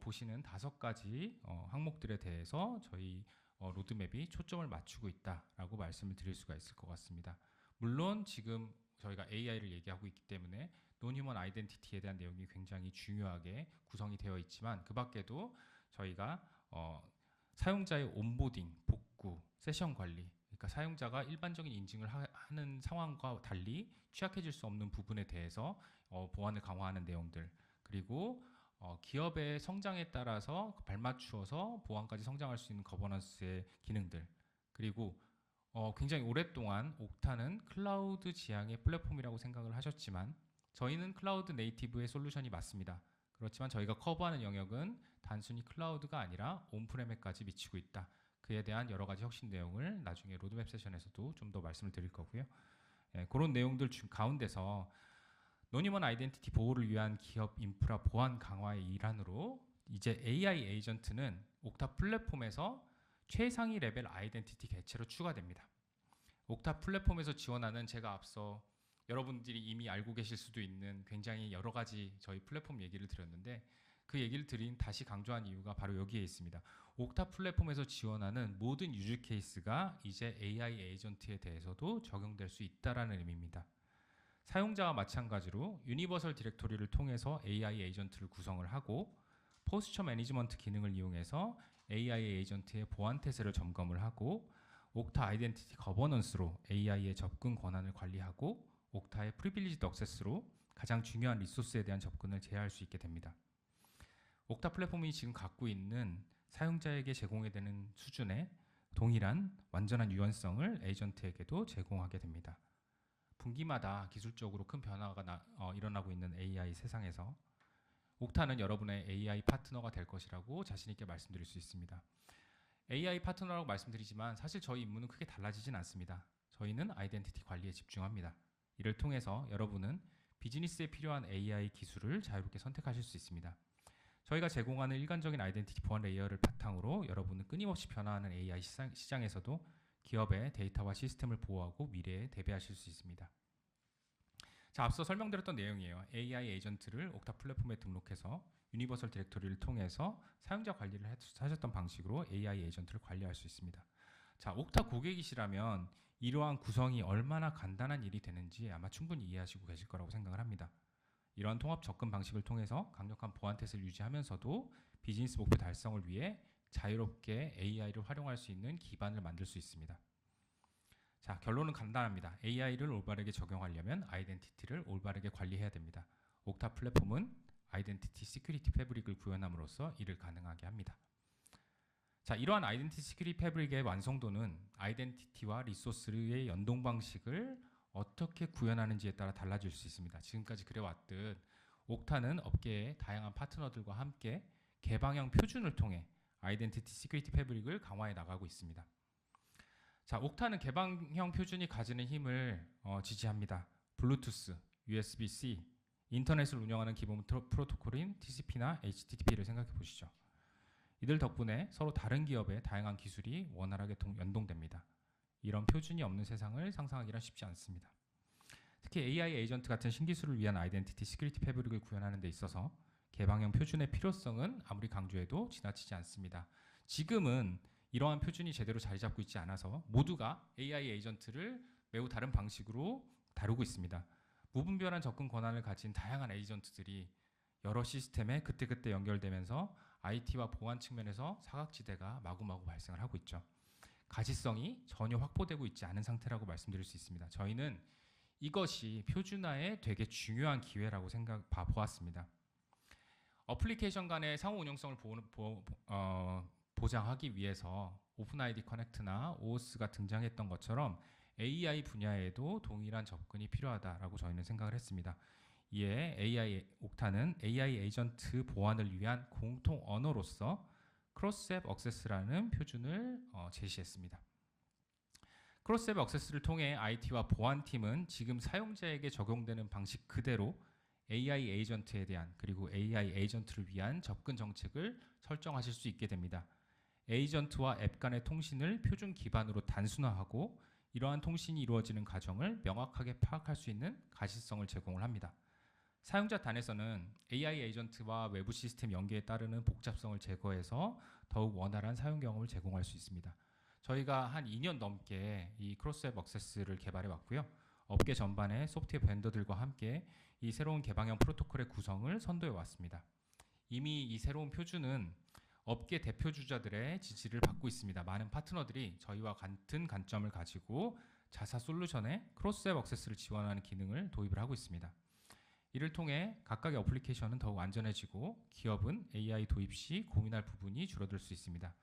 보시는 5가지 항목들에 대해서 저희 로드맵이 초점을 맞추고 있다라고 말씀을 드릴 수가 있을 것 같습니다. 물론 지금 저희가 AI를 얘기하고 있기 때문에 논휴먼 아이덴티티에 대한 내용이 굉장히 중요하게 구성이 되어 있지만 그 밖에도 저희가 사용자의 온보딩, 복구, 세션 관리, 그러니까 사용자가 일반적인 인증을 하는 상황과 달리 취약해질 수 없는 부분에 대해서 보안을 강화하는 내용들, 그리고 기업의 성장에 따라서 발맞추어서 보안까지 성장할 수 있는 거버넌스의 기능들, 그리고 굉장히 오랫동안 옥타는 클라우드 지향의 플랫폼이라고 생각을 하셨지만 저희는 클라우드 네이티브의 솔루션이 맞습니다. 그렇지만 저희가 커버하는 영역은 단순히 클라우드가 아니라 온프레메까지 미치고 있다. 그에 대한 여러 가지 혁신 내용을 나중에 로드맵 세션에서도 좀 더 말씀을 드릴 거고요. 그런 내용들 가운데서 논휴먼 아이덴티티 보호를 위한 기업 인프라 보안 강화의 일환으로 이제 AI 에이전트는 옥타 플랫폼에서 최상위 레벨 아이덴티티 개체로 추가됩니다. 옥타 플랫폼에서 지원하는 제가 앞서 여러분들이 이미 알고 계실 수도 있는 굉장히 여러 가지 저희 플랫폼 얘기를 드렸는데 그 얘기를 다시 강조한 이유가 바로 여기에 있습니다. 옥타 플랫폼에서 지원하는 모든 유즈 케이스가 이제 AI 에이전트에 대해서도 적용될 수 있다라는 의미입니다. 사용자와 마찬가지로 유니버설 디렉토리를 통해서 AI 에이전트를 구성을 하고 포스처 매니지먼트 기능을 이용해서 AI 에이전트의 보안 태세를 점검을 하고 옥타 아이덴티티 거버넌스로 AI의 접근 권한을 관리하고 옥타의 프리빌리지드 액세스로 가장 중요한 리소스에 대한 접근을 제어할 수 있게 됩니다. 옥타 플랫폼이 지금 갖고 있는 사용자에게 제공되는 수준의 동일한 완전한 유연성을 에이전트에게도 제공하게 됩니다. 분기마다 기술적으로 큰 변화가 일어나고 있는 AI 세상에서 옥타는 여러분의 AI 파트너가 될 것이라고 자신 있게 말씀드릴 수 있습니다. AI 파트너라고 말씀드리지만 사실 저희 임무는 크게 달라지진 않습니다. 저희는 아이덴티티 관리에 집중합니다. 이를 통해서 여러분은 비즈니스에 필요한 AI 기술을 자유롭게 선택하실 수 있습니다. 저희가 제공하는 일관적인 아이덴티티 보안 레이어를 바탕으로 여러분은 끊임없이 변화하는 AI 시장에서도 기업의 데이터와 시스템을 보호하고 미래에 대비하실 수 있습니다. 자, 앞서 설명드렸던 내용이에요. AI 에이전트를 옥타 플랫폼에 등록해서 유니버설 디렉토리를 통해서 사용자 관리를 하셨던 방식으로 AI 에이전트를 관리할 수 있습니다. 자, 옥타 고객이시라면 이러한 구성이 얼마나 간단한 일이 되는지 아마 충분히 이해하시고 계실 거라고 생각을 합니다. 이러한 통합 접근 방식을 통해서 강력한 보안 탓을 유지하면서도 비즈니스 목표 달성을 위해 자유롭게 AI를 활용할 수 있는 기반을 만들 수 있습니다. 자, 결론은 간단합니다. AI를 올바르게 적용하려면 아이덴티티를 올바르게 관리해야 됩니다. 옥타 플랫폼은 아이덴티티 시큐리티 패브릭을 구현함으로써 이를 가능하게 합니다. 자, 이러한 아이덴티티 시큐리티 패브릭의 완성도는 아이덴티티와 리소스의 연동 방식을 어떻게 구현하는지에 따라 달라질 수 있습니다. 지금까지 그래왔듯 옥타는 업계의 다양한 파트너들과 함께 개방형 표준을 통해 아이덴티티 시큐리티 패브릭을 강화해 나가고 있습니다. 자, 옥타는 개방형 표준이 가지는 힘을 지지합니다. 블루투스, USB-C, 인터넷을 운영하는 기본 프로토콜인 TCP나 HTTP를 생각해 보시죠. 이들 덕분에 서로 다른 기업의 다양한 기술이 원활하게 연동됩니다. 이런 표준이 없는 세상을 상상하기란 쉽지 않습니다. 특히 AI 에이전트 같은 신기술을 위한 아이덴티티 시큐리티 패브릭을 구현하는 데 있어서 개방형 표준의 필요성은 아무리 강조해도 지나치지 않습니다. 지금은 이러한 표준이 제대로 자리 잡고 있지 않아서 모두가 AI 에이전트를 매우 다른 방식으로 다루고 있습니다. 무분별한 접근 권한을 가진 다양한 에이전트들이 여러 시스템에 그때그때 연결되면서 IT와 보안 측면에서 사각지대가 마구마구 발생을 하고 있죠. 가시성이 전혀 확보되고 있지 않은 상태라고 말씀드릴 수 있습니다. 저희는 이것이 표준화의 되게 중요한 기회라고 보았습니다. 어플리케이션 간의 상호 운용성을 보장하기 위해서 오픈아이디 커넥트나 OAuth가 등장했던 것처럼 AI 분야에도 동일한 접근이 필요하다라고 저희는 생각을 했습니다. 이에 AI 옥타는 AI 에이전트 보안을 위한 공통 언어로서 크로스앱 액세스라는 표준을 제시했습니다. 크로스앱 액세스를 통해 IT와 보안팀은 지금 사용자에게 적용되는 방식 그대로 AI 에이전트에 대한 그리고 AI 에이전트를 위한 접근 정책을 설정하실 수 있게 됩니다. 에이전트와 앱 간의 통신을 표준 기반으로 단순화하고 이러한 통신이 이루어지는 과정을 명확하게 파악할 수 있는 가시성을 제공을 합니다. 사용자 단에서는 AI 에이전트와 외부 시스템 연계에 따르는 복잡성을 제거해서 더욱 원활한 사용 경험을 제공할 수 있습니다. 저희가 한 2년 넘게 이 크로스앱 액세스를 개발해 왔고요. 업계 전반의 소프트웨어 벤더들과 함께 이 새로운 개방형 프로토콜의 구성을 선도해 왔습니다. 이미 이 새로운 표준은 업계 대표 주자들의 지지를 받고 있습니다. 많은 파트너들이 저희와 같은 관점을 가지고 자사 솔루션에 크로스앱 액세스를 지원하는 기능을 도입을 하고 있습니다. 이를 통해 각각의 어플리케이션은 더욱 안전해지고 기업은 AI 도입 시 고민할 부분이 줄어들 수 있습니다.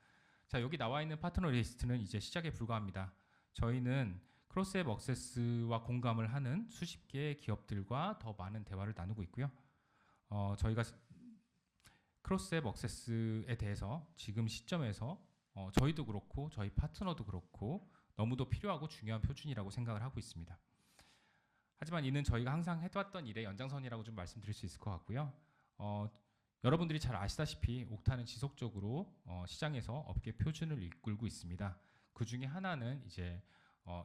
자, 여기 나와 있는 파트너 리스트는 이제 시작에 불과합니다. 저희는 크로스앱 액세스와 공감을 하는 수십 개의 기업들과 더 많은 대화를 나누고 있고요. 저희가 크로스앱 액세스에 대해서 지금 시점에서 저희도 그렇고 저희 파트너도 그렇고 너무도 필요하고 중요한 표준이라고 생각을 하고 있습니다. 하지만 이는 저희가 항상 해왔던 일의 연장선이라고 좀 말씀드릴 수 있을 것 같고요. 여러분들이 잘 아시다시피 옥타는 지속적으로 시장에서 업계 표준을 이끌고 있습니다. 그 중에 하나는 이제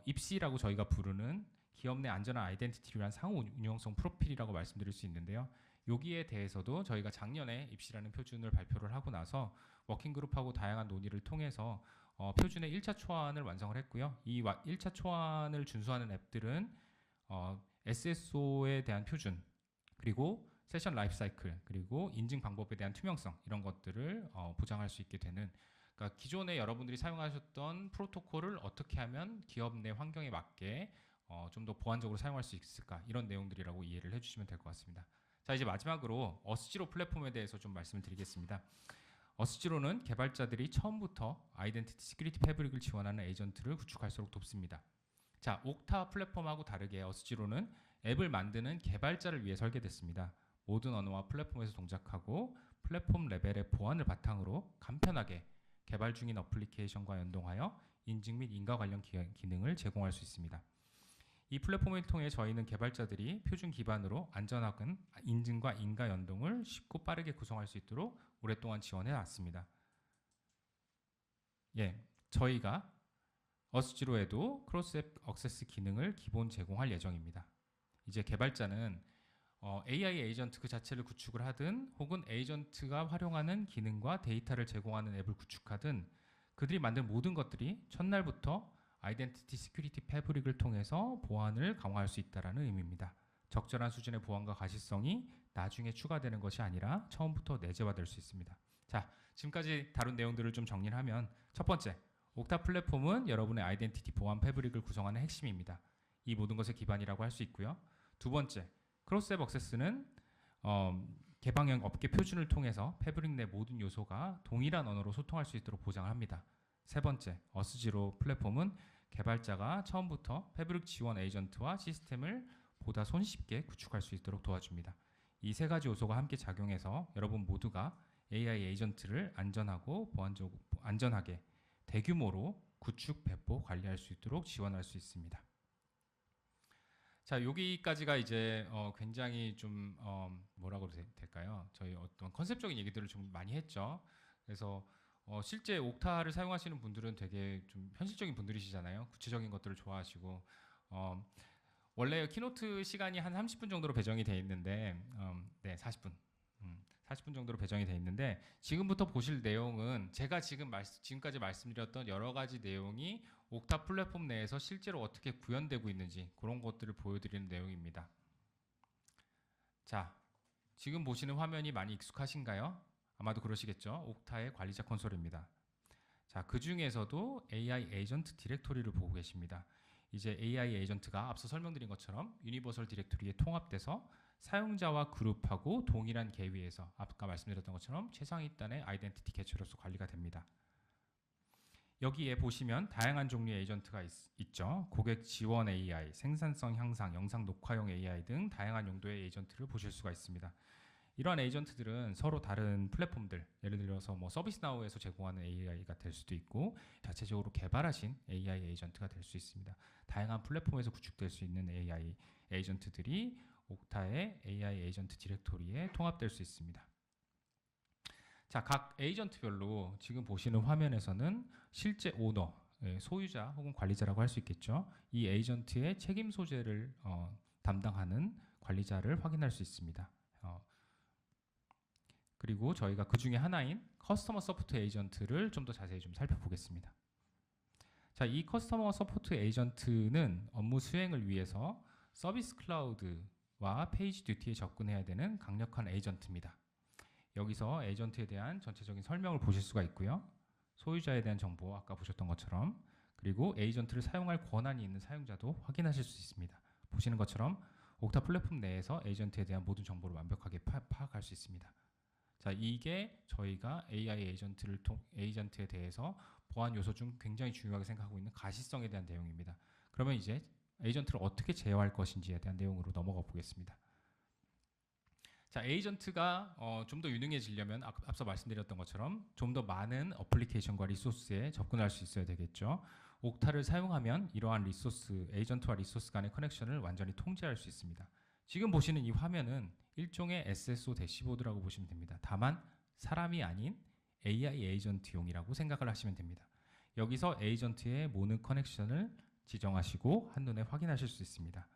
입시라고 저희가 부르는 기업 내 안전한 아이덴티티를 위한 상호 운용성 프로필이라고 말씀드릴 수 있는데요. 여기에 대해서도 저희가 작년에 입시라는 표준을 발표를 하고 나서 워킹그룹하고 다양한 논의를 통해서 표준의 1차 초안을 완성을 했고요. 이 1차 초안을 준수하는 앱들은 SSO에 대한 표준, 그리고 세션 라이프 사이클, 그리고 인증 방법에 대한 투명성 이런 것들을 보장할 수 있게 되는, 그러니까 기존에 여러분들이 사용하셨던 프로토콜을 어떻게 하면 기업 내 환경에 맞게 좀 더 보안적으로 사용할 수 있을까, 이런 내용들이라고 이해를 해주시면 될 것 같습니다. 자, 이제 마지막으로 어스지로 플랫폼에 대해서 좀 말씀을 드리겠습니다. 어스지로는 개발자들이 처음부터 아이덴티티 시큐리티 패브릭을 지원하는 에이전트를 구축할수록 돕습니다. 자, 옥타 플랫폼하고 다르게 어스지로는 앱을 만드는 개발자를 위해 설계됐습니다. 모든 언어와 플랫폼에서 동작하고 플랫폼 레벨의 보안을 바탕으로 간편하게 개발 중인 어플리케이션과 연동하여 인증 및 인가 관련 기능을 제공할 수 있습니다. 이 플랫폼을 통해 저희는 개발자들이 표준 기반으로 안전한 인증과 인가 연동을 쉽고 빠르게 구성할 수 있도록 오랫동안 지원해 왔습니다. 예, 저희가 어스지로에도 크로스 앱 액세스 기능을 기본 제공할 예정입니다. 이제 개발자는 AI 에이전트 그 자체를 구축을 하든 혹은 에이전트가 활용하는 기능과 데이터를 제공하는 앱을 구축하든 그들이 만든 모든 것들이 첫날부터 아이덴티티 시큐리티 패브릭을 통해서 보안을 강화할 수 있다는 의미입니다. 적절한 수준의 보안과 가시성이 나중에 추가되는 것이 아니라 처음부터 내재화될 수 있습니다. 자, 지금까지 다룬 내용들을 좀 정리를 하면 첫 번째, 옥타 플랫폼은 여러분의 아이덴티티 보안 패브릭을 구성하는 핵심입니다. 이 모든 것의 기반이라고 할 수 있고요. 두 번째, 크로스앱 액세스는 개방형 업계 표준을 통해서 패브릭 내 모든 요소가 동일한 언어로 소통할 수 있도록 보장을 합니다. 세 번째, 어스지로 플랫폼은 개발자가 처음부터 패브릭 지원 에이전트와 시스템을 보다 손쉽게 구축할 수 있도록 도와줍니다. 이 세 가지 요소가 함께 작용해서 여러분 모두가 AI 에이전트를 안전하게 대규모로 구축, 배포, 관리할 수 있도록 지원할 수 있습니다. 자, 여기까지가 이제 굉장히 좀 뭐라고 될까요? 저희 어떤 컨셉적인 얘기들을 좀 많이 했죠. 그래서 실제 옥타를 사용하시는 분들은 되게 좀 현실적인 분들이시잖아요. 구체적인 것들을 좋아하시고 원래 키노트 시간이 한 30분 정도로 배정이 돼 있는데 네, 40분. 40분 정도로 배정이 돼 있는데 지금부터 보실 내용은 제가 지금까지 말씀드렸던 여러 가지 내용이 옥타 플랫폼 내에서 실제로 어떻게 구현되고 있는지 그런 것들을 보여드리는 내용입니다. 자, 지금 보시는 화면이 많이 익숙하신가요? 아마도 그러시겠죠. 옥타의 관리자 콘솔입니다. 자, 그 중에서도 AI 에이전트 디렉토리를 보고 계십니다. 이제 AI 에이전트가 앞서 설명드린 것처럼 유니버설 디렉토리에 통합돼서 사용자와 그룹하고 동일한 계위에서 아까 말씀드렸던 것처럼 최상위단의 아이덴티티 개체로서 관리가 됩니다. 여기에 보시면 다양한 종류의 에이전트가 있죠. 고객 지원 AI, 생산성 향상, 영상 녹화용 AI 등 다양한 용도의 에이전트를 보실 수가 있습니다. 이러한 에이전트들은 서로 다른 플랫폼들, 예를 들어서 뭐 서비스나우에서 제공하는 AI가 될 수도 있고 자체적으로 개발하신 AI 에이전트가 될 수 있습니다. 다양한 플랫폼에서 구축될 수 있는 AI 에이전트들이 옥타의 AI 에이전트 디렉토리에 통합될 수 있습니다. 자, 각 에이전트별로 지금 보시는 화면에서는 실제 오너, 소유자 혹은 관리자라고 할 수 있겠죠. 이 에이전트의 책임 소재를 담당하는 관리자를 확인할 수 있습니다. 그리고 저희가 그 중에 하나인 커스터머 서포트 에이전트를 좀 더 자세히 좀 살펴보겠습니다. 자, 이 커스터머 서포트 에이전트는 업무 수행을 위해서 서비스 클라우드와 페이지 듀티에 접근해야 되는 강력한 에이전트입니다. 여기서 에이전트에 대한 전체적인 설명을 보실 수가 있고요. 소유자에 대한 정보 아까 보셨던 것처럼 그리고 에이전트를 사용할 권한이 있는 사용자도 확인하실 수 있습니다. 보시는 것처럼 옥타 플랫폼 내에서 에이전트에 대한 모든 정보를 완벽하게 파악할 수 있습니다. 자, 이게 저희가 AI 에이전트에 대해서 보안 요소 중 굉장히 중요하게 생각하고 있는 가시성에 대한 내용입니다. 그러면 이제 에이전트를 어떻게 제어할 것인지에 대한 내용으로 넘어가 보겠습니다. 자, 에이전트가 좀 더 유능해지려면 앞서 말씀드렸던 것처럼 좀 더 많은 어플리케이션과 리소스에 접근할 수 있어야 되겠죠. 옥타를 사용하면 이러한 에이전트와 리소스 간의 커넥션을 완전히 통제할 수 있습니다. 지금 보시는 이 화면은 일종의 SSO 대시보드라고 보시면 됩니다. 다만 사람이 아닌 AI 에이전트용이라고 생각을 하시면 됩니다. 여기서 에이전트의 모든 커넥션을 지정하시고 한눈에 확인하실 수 있습니다.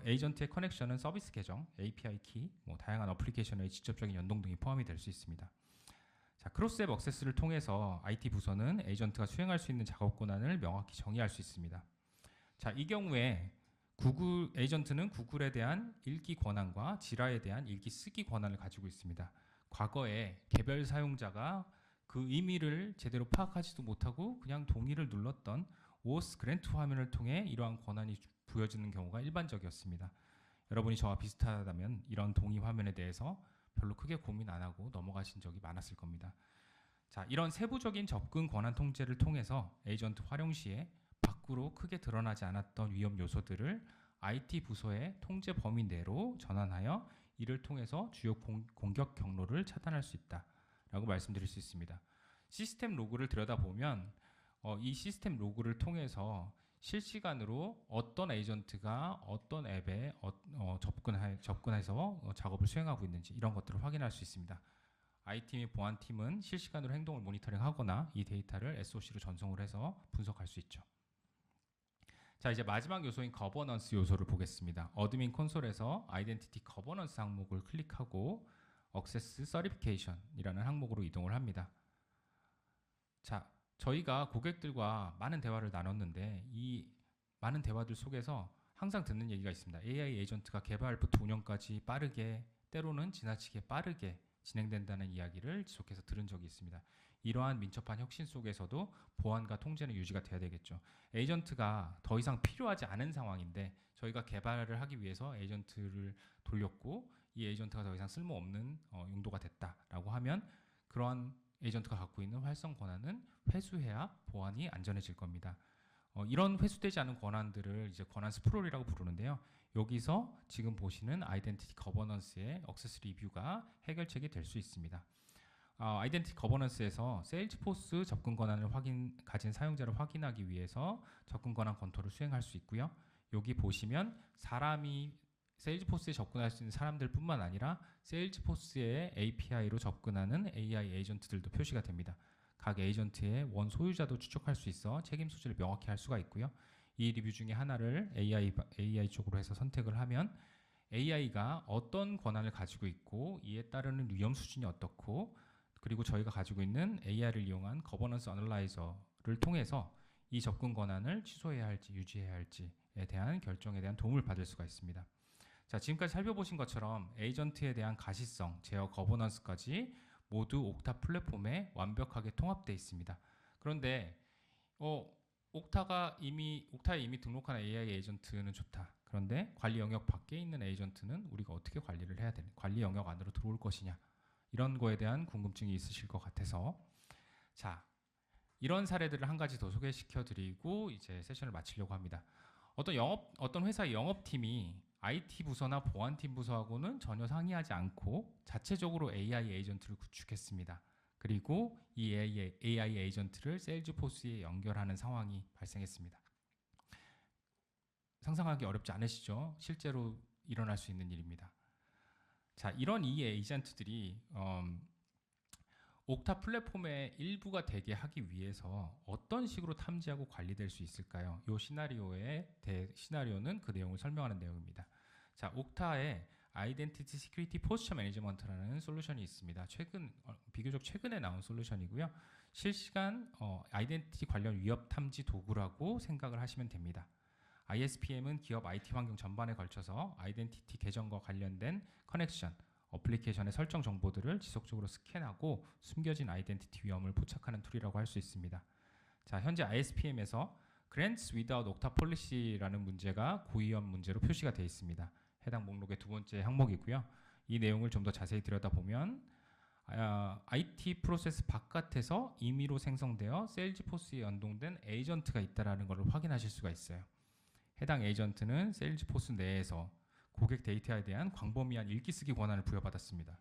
에이전트의 커넥션은 서비스 계정, API 키, 다양한 어플리케이션의 직접적인 연동 등이 포함이 될 수 있습니다. 자, 크로스앱 액세스를 통해서 IT 부서는 에이전트가 수행할 수 있는 작업 권한을 명확히 정의할 수 있습니다. 자, 이 경우에 에이전트는 구글에 대한 읽기 권한과 지라에 대한 읽기 쓰기 권한을 가지고 있습니다. 과거에 개별 사용자가 그 의미를 제대로 파악하지도 못하고 그냥 동의를 눌렀던 OAuth 그랜트 화면을 통해 이러한 권한이 부여지는 경우가 일반적이었습니다. 여러분이 저와 비슷하다면 이런 동의 화면에 대해서 별로 크게 고민 안 하고 넘어가신 적이 많았을 겁니다. 자, 이런 세부적인 접근 권한 통제를 통해서 에이전트 활용 시에 밖으로 크게 드러나지 않았던 위험 요소들을 IT 부서의 통제 범위 내로 전환하여 이를 통해서 주요 공격 경로를 차단할 수 있다라고 말씀드릴 수 있습니다. 시스템 로그를 들여다보면 이 시스템 로그를 통해서 실시간으로 어떤 에이전트가 어떤 앱에 접근해서 작업을 수행하고 있는지 이런 것들을 확인할 수 있습니다. I팀이 보안팀은 실시간으로 행동을 모니터링하거나 이 데이터를 SOC로 전송을 해서 분석할 수 있죠. 자, 이제 마지막 요소인 거버넌스 요소를 보겠습니다. 어드민 콘솔에서 아이덴티티 거버넌스 항목을 클릭하고 액세스 서티피케이션이라는 항목으로 이동을 합니다. 자, 저희가 고객들과 많은 대화를 나눴는데 이 많은 대화들 속에서 항상 듣는 얘기가 있습니다. AI 에이전트가 개발부터 운영까지 빠르게, 때로는 지나치게 빠르게 진행된다는 이야기를 지속해서 들은 적이 있습니다. 이러한 민첩한 혁신 속에서도 보안과 통제는 유지가 돼야 되겠죠. 에이전트가 더 이상 필요하지 않은 상황인데 저희가 개발을 하기 위해서 에이전트를 돌렸고 이 에이전트가 더 이상 쓸모없는 용도가 됐다라고 하면 그러한 에이전트가 갖고 있는 활성 권한은 회수해야 보안이 안전해질 겁니다. 이런 회수되지 않은 권한들을 이제 권한 스프롤이라고 부르는데요. 여기서 지금 보시는 아이덴티티 거버넌스의 액세스 리뷰가 해결책이 될 수 있습니다. 아이덴티티 거버넌스에서 세일즈포스 접근 권한을 가진 사용자를 확인하기 위해서 접근 권한 컨트롤을 수행할 수 있고요. 여기 보시면 사람이 세일즈포스에 접근할 수 있는 사람들 뿐만 아니라 세일즈포스의 API로 접근하는 AI 에이전트들도 표시가 됩니다. 각 에이전트의 원 소유자도 추적할 수 있어 책임 소재를 명확히 할 수가 있고요. 이 리뷰 중에 하나를 AI 쪽으로 해서 선택을 하면 AI가 어떤 권한을 가지고 있고 이에 따르는 위험 수준이 어떻고 그리고 저희가 가지고 있는 AI를 이용한 거버넌스 어널라이저를 통해서 이 접근 권한을 취소해야 할지 유지해야 할지에 대한 결정에 대한 도움을 받을 수가 있습니다. 자, 지금까지 살펴보신 것처럼 에이전트에 대한 가시성, 제어, 거버넌스까지 모두 옥타 플랫폼에 완벽하게 통합되어 있습니다. 그런데 옥타에 이미 등록한 AI 에이전트는 좋다. 그런데 관리 영역 밖에 있는 에이전트는 우리가 어떻게 관리를 해야 되는, 관리 영역 안으로 들어올 것이냐, 이런 거에 대한 궁금증이 있으실 것 같아서 자, 이런 사례들을 한 가지 더 소개시켜 드리고 이제 세션을 마치려고 합니다. 어떤 회사의 영업팀이 IT 부서나 보안팀 부서하고는 전혀 상의하지 않고 자체적으로 AI 에이전트를 구축했습니다. 그리고 이 AI 에이전트를 세일즈포스에 연결하는 상황이 발생했습니다. 상상하기 어렵지 않으시죠? 실제로 일어날 수 있는 일입니다. 자, 이런 이 에이전트들이 옥타 플랫폼의 일부가 되게 하기 위해서 어떤 식으로 탐지하고 관리될 수 있을까요? 이 시나리오는 그 내용을 설명하는 내용입니다. 자, 옥타에 아이덴티티 시큐리티 포스처 매니지먼트라는 솔루션이 있습니다. 비교적 최근에 나온 솔루션이고요. 실시간 아이덴티티 관련 위협 탐지 도구라고 생각을 하시면 됩니다. ISPM은 기업 IT 환경 전반에 걸쳐서 아이덴티티 계정과 관련된 커넥션, 어플리케이션의 설정 정보들을 지속적으로 스캔하고 숨겨진 아이덴티티 위험을 포착하는 툴이라고 할 수 있습니다. 자, 현재 ISPM에서 Grants Without Okta Policy라는 문제가 고위험 문제로 표시가 되어 있습니다. 해당 목록의 두 번째 항목이고요. 이 내용을 좀 더 자세히 들여다보면 IT 프로세스 바깥에서 임의로 생성되어 세일즈포스에 연동된 에이전트가 있다는 것을 확인하실 수가 있어요. 해당 에이전트는 세일즈포스 내에서 고객 데이터에 대한 광범위한 읽기 쓰기 권한을 부여받았습니다.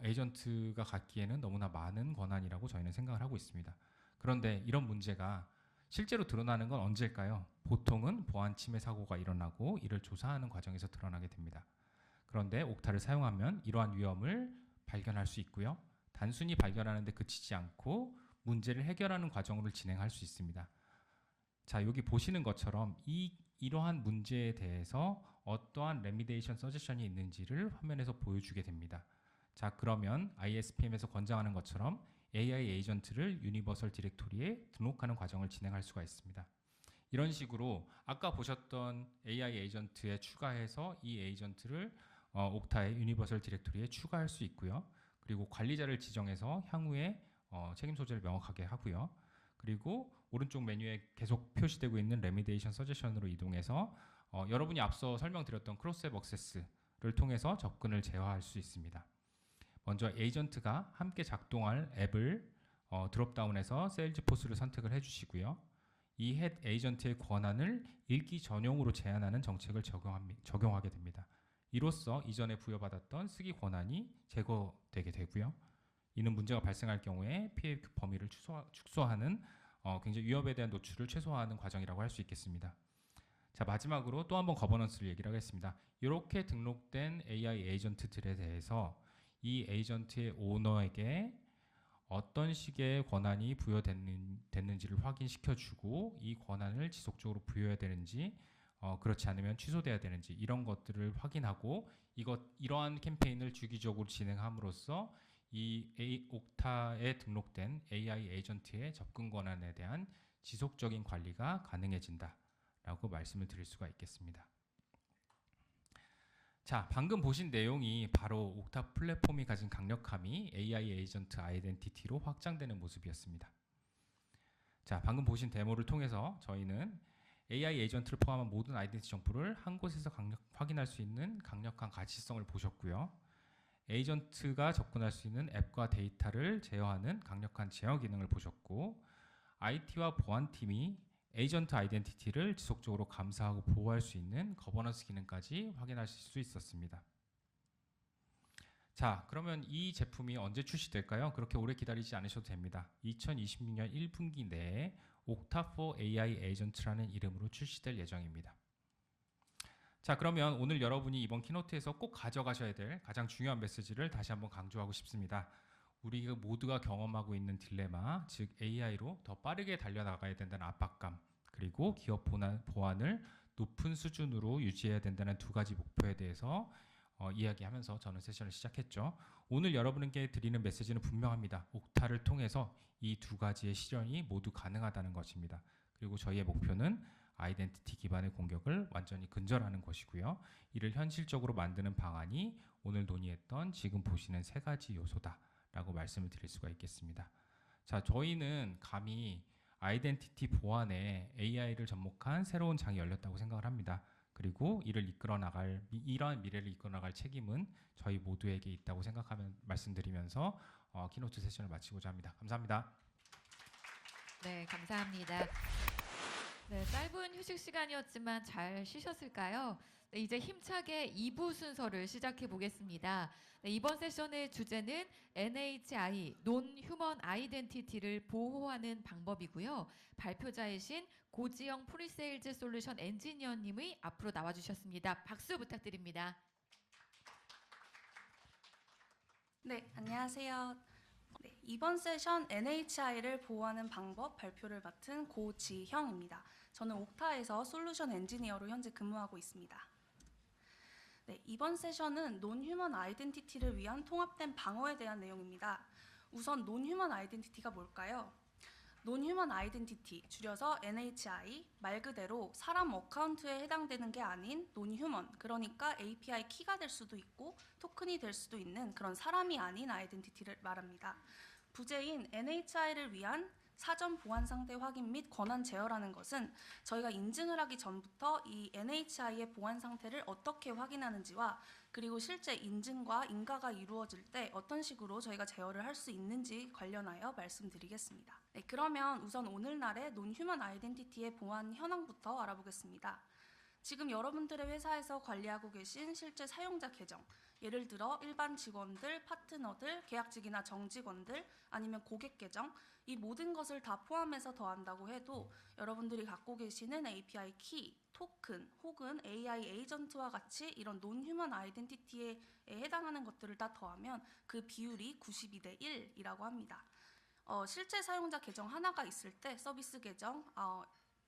에이전트가 갖기에는 너무나 많은 권한이라고 저희는 생각을 하고 있습니다. 그런데 이런 문제가 실제로 드러나는 건 언제일까요? 보통은 보안 침해 사고가 일어나고 이를 조사하는 과정에서 드러나게 됩니다. 그런데 옥타를 사용하면 이러한 위험을 발견할 수 있고요. 단순히 발견하는 데 그치지 않고 문제를 해결하는 과정을 진행할 수 있습니다. 자, 여기 보시는 것처럼 이러한 문제에 대해서 어떠한 레미데이션 서제션이 있는지를 화면에서 보여주게 됩니다. 자, 그러면 ISPM에서 권장하는 것처럼 AI 에이전트를 유니버설 디렉토리에 등록하는 과정을 진행할 수가 있습니다. 이런 식으로 아까 보셨던 AI 에이전트에 추가해서 이 에이전트를 옥타의 유니버설 디렉토리에 추가할 수 있고요. 그리고 관리자를 지정해서 향후에 책임 소재를 명확하게 하고요. 그리고 오른쪽 메뉴에 계속 표시되고 있는 레미데이션 서제션으로 이동해서 여러분이 앞서 설명드렸던 크로스 앱 액세스를 통해서 접근을 제어할 수 있습니다. 먼저 에이전트가 함께 작동할 앱을 드롭다운해서 세일즈포스를 선택을 해주시고요. 이 헷 에이전트의 권한을 읽기 전용으로 제한하는 정책을 적용하게 됩니다. 이로써 이전에 부여받았던 쓰기 권한이 제거되게 되고요. 이는 문제가 발생할 경우에 피해 범위를 축소하는 굉장히 위협에 대한 노출을 최소화하는 과정이라고 할 수 있겠습니다. 자, 마지막으로 또 한번 거버넌스를 얘기를 하겠습니다. 이렇게 등록된 AI 에이전트들에 대해서 이 에이전트의 오너에게 어떤 식의 권한이 부여됐는지를 확인시켜주고 이 권한을 지속적으로 부여해야 되는지 그렇지 않으면 취소돼야 되는지 이런 것들을 확인하고 이러한 캠페인을 주기적으로 진행함으로써 이 옥타에 등록된 AI 에이전트의 접근 권한에 대한 지속적인 관리가 가능해진다라고 말씀을 드릴 수가 있겠습니다. 자, 방금 보신 내용이 바로 옥타 플랫폼이 가진 강력함이 AI 에이전트 아이덴티티로 확장되는 모습이었습니다. 자, 방금 보신 데모를 통해서 저희는 AI 에이전트를 포함한 모든 아이덴티티 정보를 한 곳에서 확인할 수 있는 강력한 가시성을 보셨고요. 에이전트가 접근할 수 있는 앱과 데이터를 제어하는 강력한 제어 기능을 보셨고, IT와 보안팀이 에이전트 아이덴티티를 지속적으로 감사하고 보호할 수 있는 거버넌스 기능까지 확인하실 수 있었습니다. 자, 그러면 이 제품이 언제 출시될까요? 그렇게 오래 기다리지 않으셔도 됩니다. 2026년 1분기 내에 옥타 for AI 에이전트라는 이름으로 출시될 예정입니다. 자, 그러면 오늘 여러분이 이번 키노트에서 꼭 가져가셔야 될 가장 중요한 메시지를 다시 한번 강조하고 싶습니다. 우리 모두가 경험하고 있는 딜레마, 즉 AI로 더 빠르게 달려나가야 된다는 압박감, 그리고 기업 보안을 높은 수준으로 유지해야 된다는 두 가지 목표에 대해서 이야기하면서 저는 세션을 시작했죠. 오늘 여러분께 드리는 메시지는 분명합니다. 옥타를 통해서 이 두 가지의 실현이 모두 가능하다는 것입니다. 그리고 저희의 목표는 아이덴티티 기반의 공격을 완전히 근절하는 것이고요. 이를 현실적으로 만드는 방안이 오늘 논의했던 지금 보시는 세 가지 요소다라고 말씀을 드릴 수가 있겠습니다. 자, 저희는 감히 아이덴티티 보안에 AI를 접목한 새로운 장이 열렸다고 생각을 합니다. 그리고 이러한 미래를 이끌어 나갈 책임은 저희 모두에게 있다고 말씀드리면서 키노트 세션을 마치고자 합니다. 감사합니다. 네, 감사합니다. 네, 짧은 휴식 시간이었지만 잘 쉬셨을까요? 네, 이제 힘차게 2부 순서를 시작해 보겠습니다. 네, 이번 세션의 주제는 NHI, Non-Human Identity를 보호하는 방법이고요. 발표자이신 고지영 프리세일즈 솔루션 엔지니어님이 앞으로 나와주셨습니다. 박수 부탁드립니다. 네, 안녕하세요. 네, 이번 세션 NHI를 보호하는 방법 발표를 맡은 고지형입니다. 저는 옥타에서 솔루션 엔지니어로 현재 근무하고 있습니다. 네, 이번 세션은 논휴먼 아이덴티티를 위한 통합된 방어에 대한 내용입니다. 우선 논휴먼 아이덴티티가 뭘까요? 논휴먼 아이덴티티, 줄여서 NHI, 말 그대로 사람 어카운트에 해당되는 게 아닌 논휴먼, 그러니까 API 키가 될 수도 있고 토큰이 될 수도 있는 그런 사람이 아닌 아이덴티티를 말합니다. 부재인 NHI를 위한 사전 보안 상태 확인 및 권한 제어라는 것은 저희가 인증을 하기 전부터 이 NHI의 보안 상태를 어떻게 확인하는지와 그리고 실제 인증과 인가가 이루어질 때 어떤 식으로 저희가 제어를 할 수 있는지 관련하여 말씀드리겠습니다. 네, 그러면 우선 오늘날의 논휴먼 아이덴티티의 보안 현황부터 알아보겠습니다. 지금 여러분들의 회사에서 관리하고 계신 실제 사용자 계정, 예를 들어 일반 직원들, 파트너들, 계약직이나 정직원들, 아니면 고객 계정, 이 모든 것을 다 포함해서 더한다고 해도 여러분들이 갖고 계시는 API 키, 토큰, 혹은 AI 에이전트와 같이 이런 논휴먼 아이덴티티에 해당하는 것들을 다 더하면 그 비율이 92대 1이라고 합니다. 실제 사용자 계정 하나가 있을 때 서비스 계정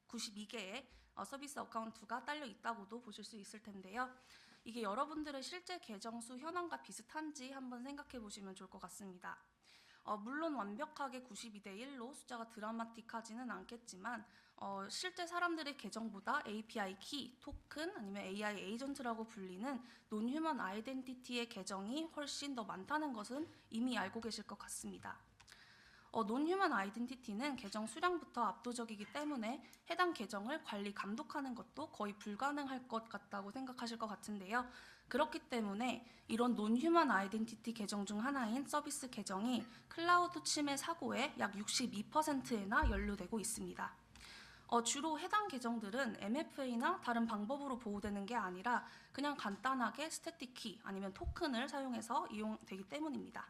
92개의 서비스 어카운트가 딸려 있다고도 보실 수 있을 텐데요. 이게 여러분들의 실제 계정 수 현황과 비슷한지 한번 생각해 보시면 좋을 것 같습니다. 물론 완벽하게 92대 1로 숫자가 드라마틱하지는 않겠지만 실제 사람들의 계정보다 API 키, 토큰 아니면 AI 에이전트라고 불리는 논휴먼 아이덴티티의 계정이 훨씬 더 많다는 것은 이미 알고 계실 것 같습니다. 논휴먼 아이덴티티는 계정 수량부터 압도적이기 때문에 해당 계정을 관리 감독하는 것도 거의 불가능할 것 같다고 생각하실 것 같은데요. 그렇기 때문에 이런 논휴먼 아이덴티티 계정 중 하나인 서비스 계정이 클라우드 침해 사고의 약 62%에나 연루되고 있습니다. 주로 해당 계정들은 MFA나 다른 방법으로 보호되는 게 아니라 그냥 간단하게 스태틱 키 아니면 토큰을 사용해서 이용되기 때문입니다.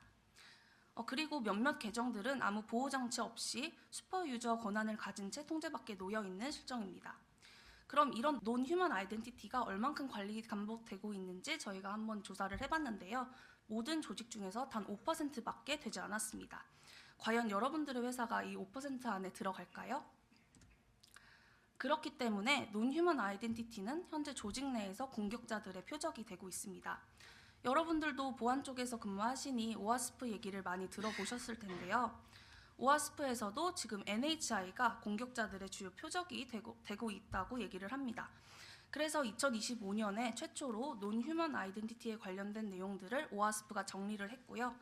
그리고 몇몇 계정들은 아무 보호 장치 없이 슈퍼 유저 권한을 가진 채 통제밖에 놓여 있는 실정입니다. 그럼 이런 논 휴먼 아이덴티티가 얼만큼 관리 감독되고 있는지 저희가 한번 조사를 해봤는데요. 모든 조직 중에서 단 5%밖에 되지 않았습니다. 과연 여러분들의 회사가 이 5% 안에 들어갈까요? 그렇기 때문에 논 휴먼 아이덴티티는 현재 조직 내에서 공격자들의 표적이 되고 있습니다. 여러분들도 보안 쪽에서 근무하시니 오와스프 얘기를 많이 들어보셨을 텐데요. 오와스프에서도 지금 NHI가 공격자들의 주요 표적이 되고 있다고 얘기를 합니다. 그래서 2025년에 최초로 논 휴먼 아이덴티티에 관련된 내용들을 오와스프가 정리를 했고요.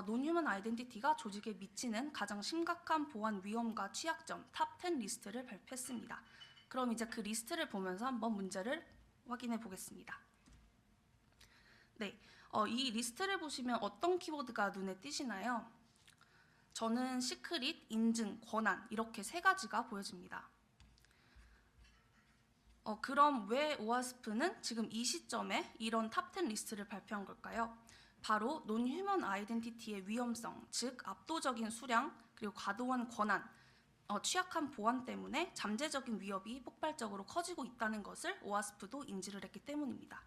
논 휴먼 아이덴티티가 조직에 미치는 가장 심각한 보안 위험과 취약점 탑 10 리스트를 발표했습니다. 그럼 이제 그 리스트를 보면서 한번 문제를 확인해 보겠습니다. 네, 이 리스트를 보시면 어떤 키워드가 눈에 띄시나요? 저는 시크릿, 인증, 권한 이렇게 세 가지가 보여집니다. 그럼 왜 오와스프는 지금 이 시점에 이런 탑 10 리스트를 발표한 걸까요? 바로 논 휴먼 아이덴티티의 위험성, 즉 압도적인 수량, 그리고 과도한 권한, 취약한 보안 때문에 잠재적인 위협이 폭발적으로 커지고 있다는 것을 오와스프도 인지를 했기 때문입니다.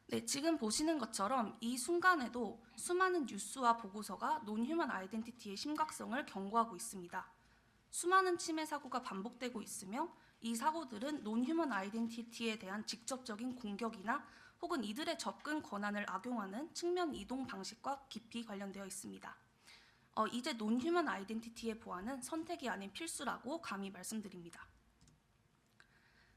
네, 지금 보시는 것처럼 이 순간에도 수많은 뉴스와 보고서가 논 휴먼 아이덴티티의 심각성을 경고하고 있습니다. 수많은 침해 사고가 반복되고 있으며 이 사고들은 논 휴먼 아이덴티티에 대한 직접적인 공격이나 혹은 이들의 접근 권한을 악용하는 측면 이동 방식과 깊이 관련되어 있습니다. 이제 논 휴먼 아이덴티티의 보안은 선택이 아닌 필수라고 감히 말씀드립니다.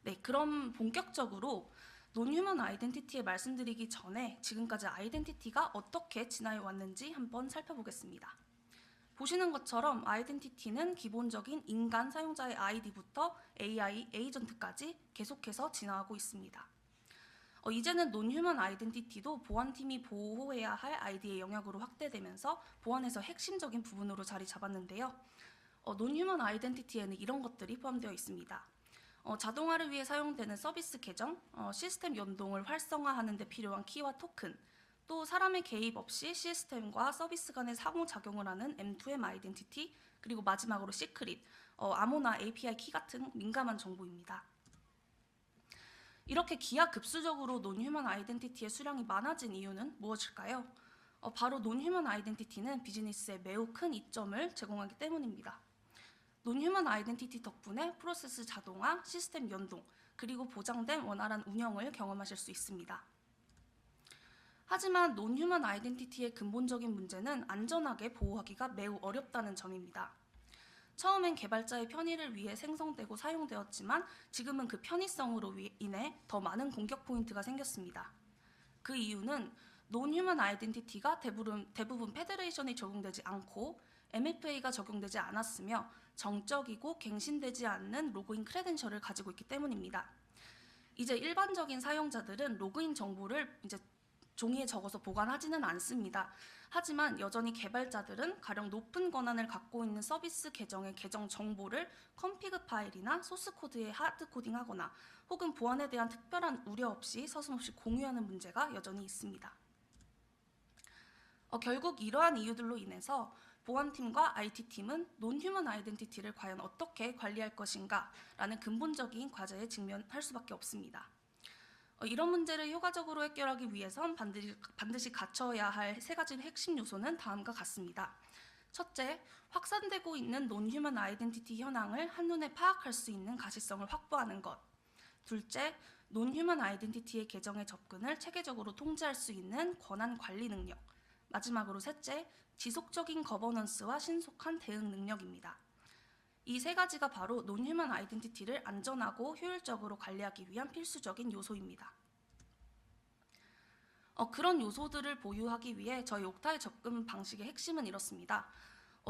네, 그럼 본격적으로 논 휴먼 아이덴티티에 말씀드리기 전에 지금까지 아이덴티티가 어떻게 진화해 왔는지 한번 살펴보겠습니다. 보시는 것처럼 아이덴티티는 기본적인 인간 사용자의 아이디부터 AI, 에이전트까지 계속해서 진화하고 있습니다. 이제는 논 휴먼 아이덴티티도 보안팀이 보호해야 할 아이디의 영역으로 확대되면서 보안에서 핵심적인 부분으로 자리 잡았는데요. 논 휴먼 아이덴티티에는 이런 것들이 포함되어 있습니다. 자동화를 위해 사용되는 서비스 계정, 시스템 연동을 활성화하는 데 필요한 키와 토큰, 또 사람의 개입 없이 시스템과 서비스 간의 상호작용을 하는 M2M 아이덴티티, 그리고 마지막으로 시크릿, 암호나 API 키 같은 민감한 정보입니다. 이렇게 기하급수적으로 논 휴먼 아이덴티티의 수량이 많아진 이유는 무엇일까요? 바로 논 휴먼 아이덴티티는 비즈니스에 매우 큰 이점을 제공하기 때문입니다. 논 휴먼 아이덴티티 덕분에 프로세스 자동화, 시스템 연동, 그리고 보장된 원활한 운영을 경험하실 수 있습니다. 하지만 논 휴먼 아이덴티티의 근본적인 문제는 안전하게 보호하기가 매우 어렵다는 점입니다. 처음엔 개발자의 편의를 위해 생성되고 사용되었지만 지금은 그 편의성으로 인해 더 많은 공격 포인트가 생겼습니다. 그 이유는 논 휴먼 아이덴티티가 대부분 페더레이션이 적용되지 않고 MFA가 적용되지 않았으며 정적이고 갱신되지 않는 로그인 크레덴셜을 가지고 있기 때문입니다. 이제 일반적인 사용자들은 로그인 정보를 이제 종이에 적어서 보관하지는 않습니다. 하지만 여전히 개발자들은 가령 높은 권한을 갖고 있는 서비스 계정의 계정 정보를 컴피그 파일이나 소스 코드에 하드 코딩하거나 혹은 보안에 대한 특별한 우려 없이 서슴없이 공유하는 문제가 여전히 있습니다. 결국 이러한 이유들로 인해서 보안팀과 IT팀은 논 휴먼 아이덴티티를 과연 어떻게 관리할 것인가 라는 근본적인 과제에 직면할 수밖에 없습니다. 이런 문제를 효과적으로 해결하기 위해선 반드시 갖춰야 할 세 가지 핵심 요소는 다음과 같습니다. 첫째, 확산되고 있는 논 휴먼 아이덴티티 현황을 한눈에 파악할 수 있는 가시성을 확보하는 것. 둘째, 논 휴먼 아이덴티티의 계정에 접근을 체계적으로 통제할 수 있는 권한 관리 능력. 마지막으로 셋째, 지속적인 거버넌스와 신속한 대응 능력입니다. 이 세 가지가 바로 논 휴먼 아이덴티티를 안전하고 효율적으로 관리하기 위한 필수적인 요소입니다. 그런 요소들을 보유하기 위해 저희 옥타의 접근 방식의 핵심은 이렇습니다.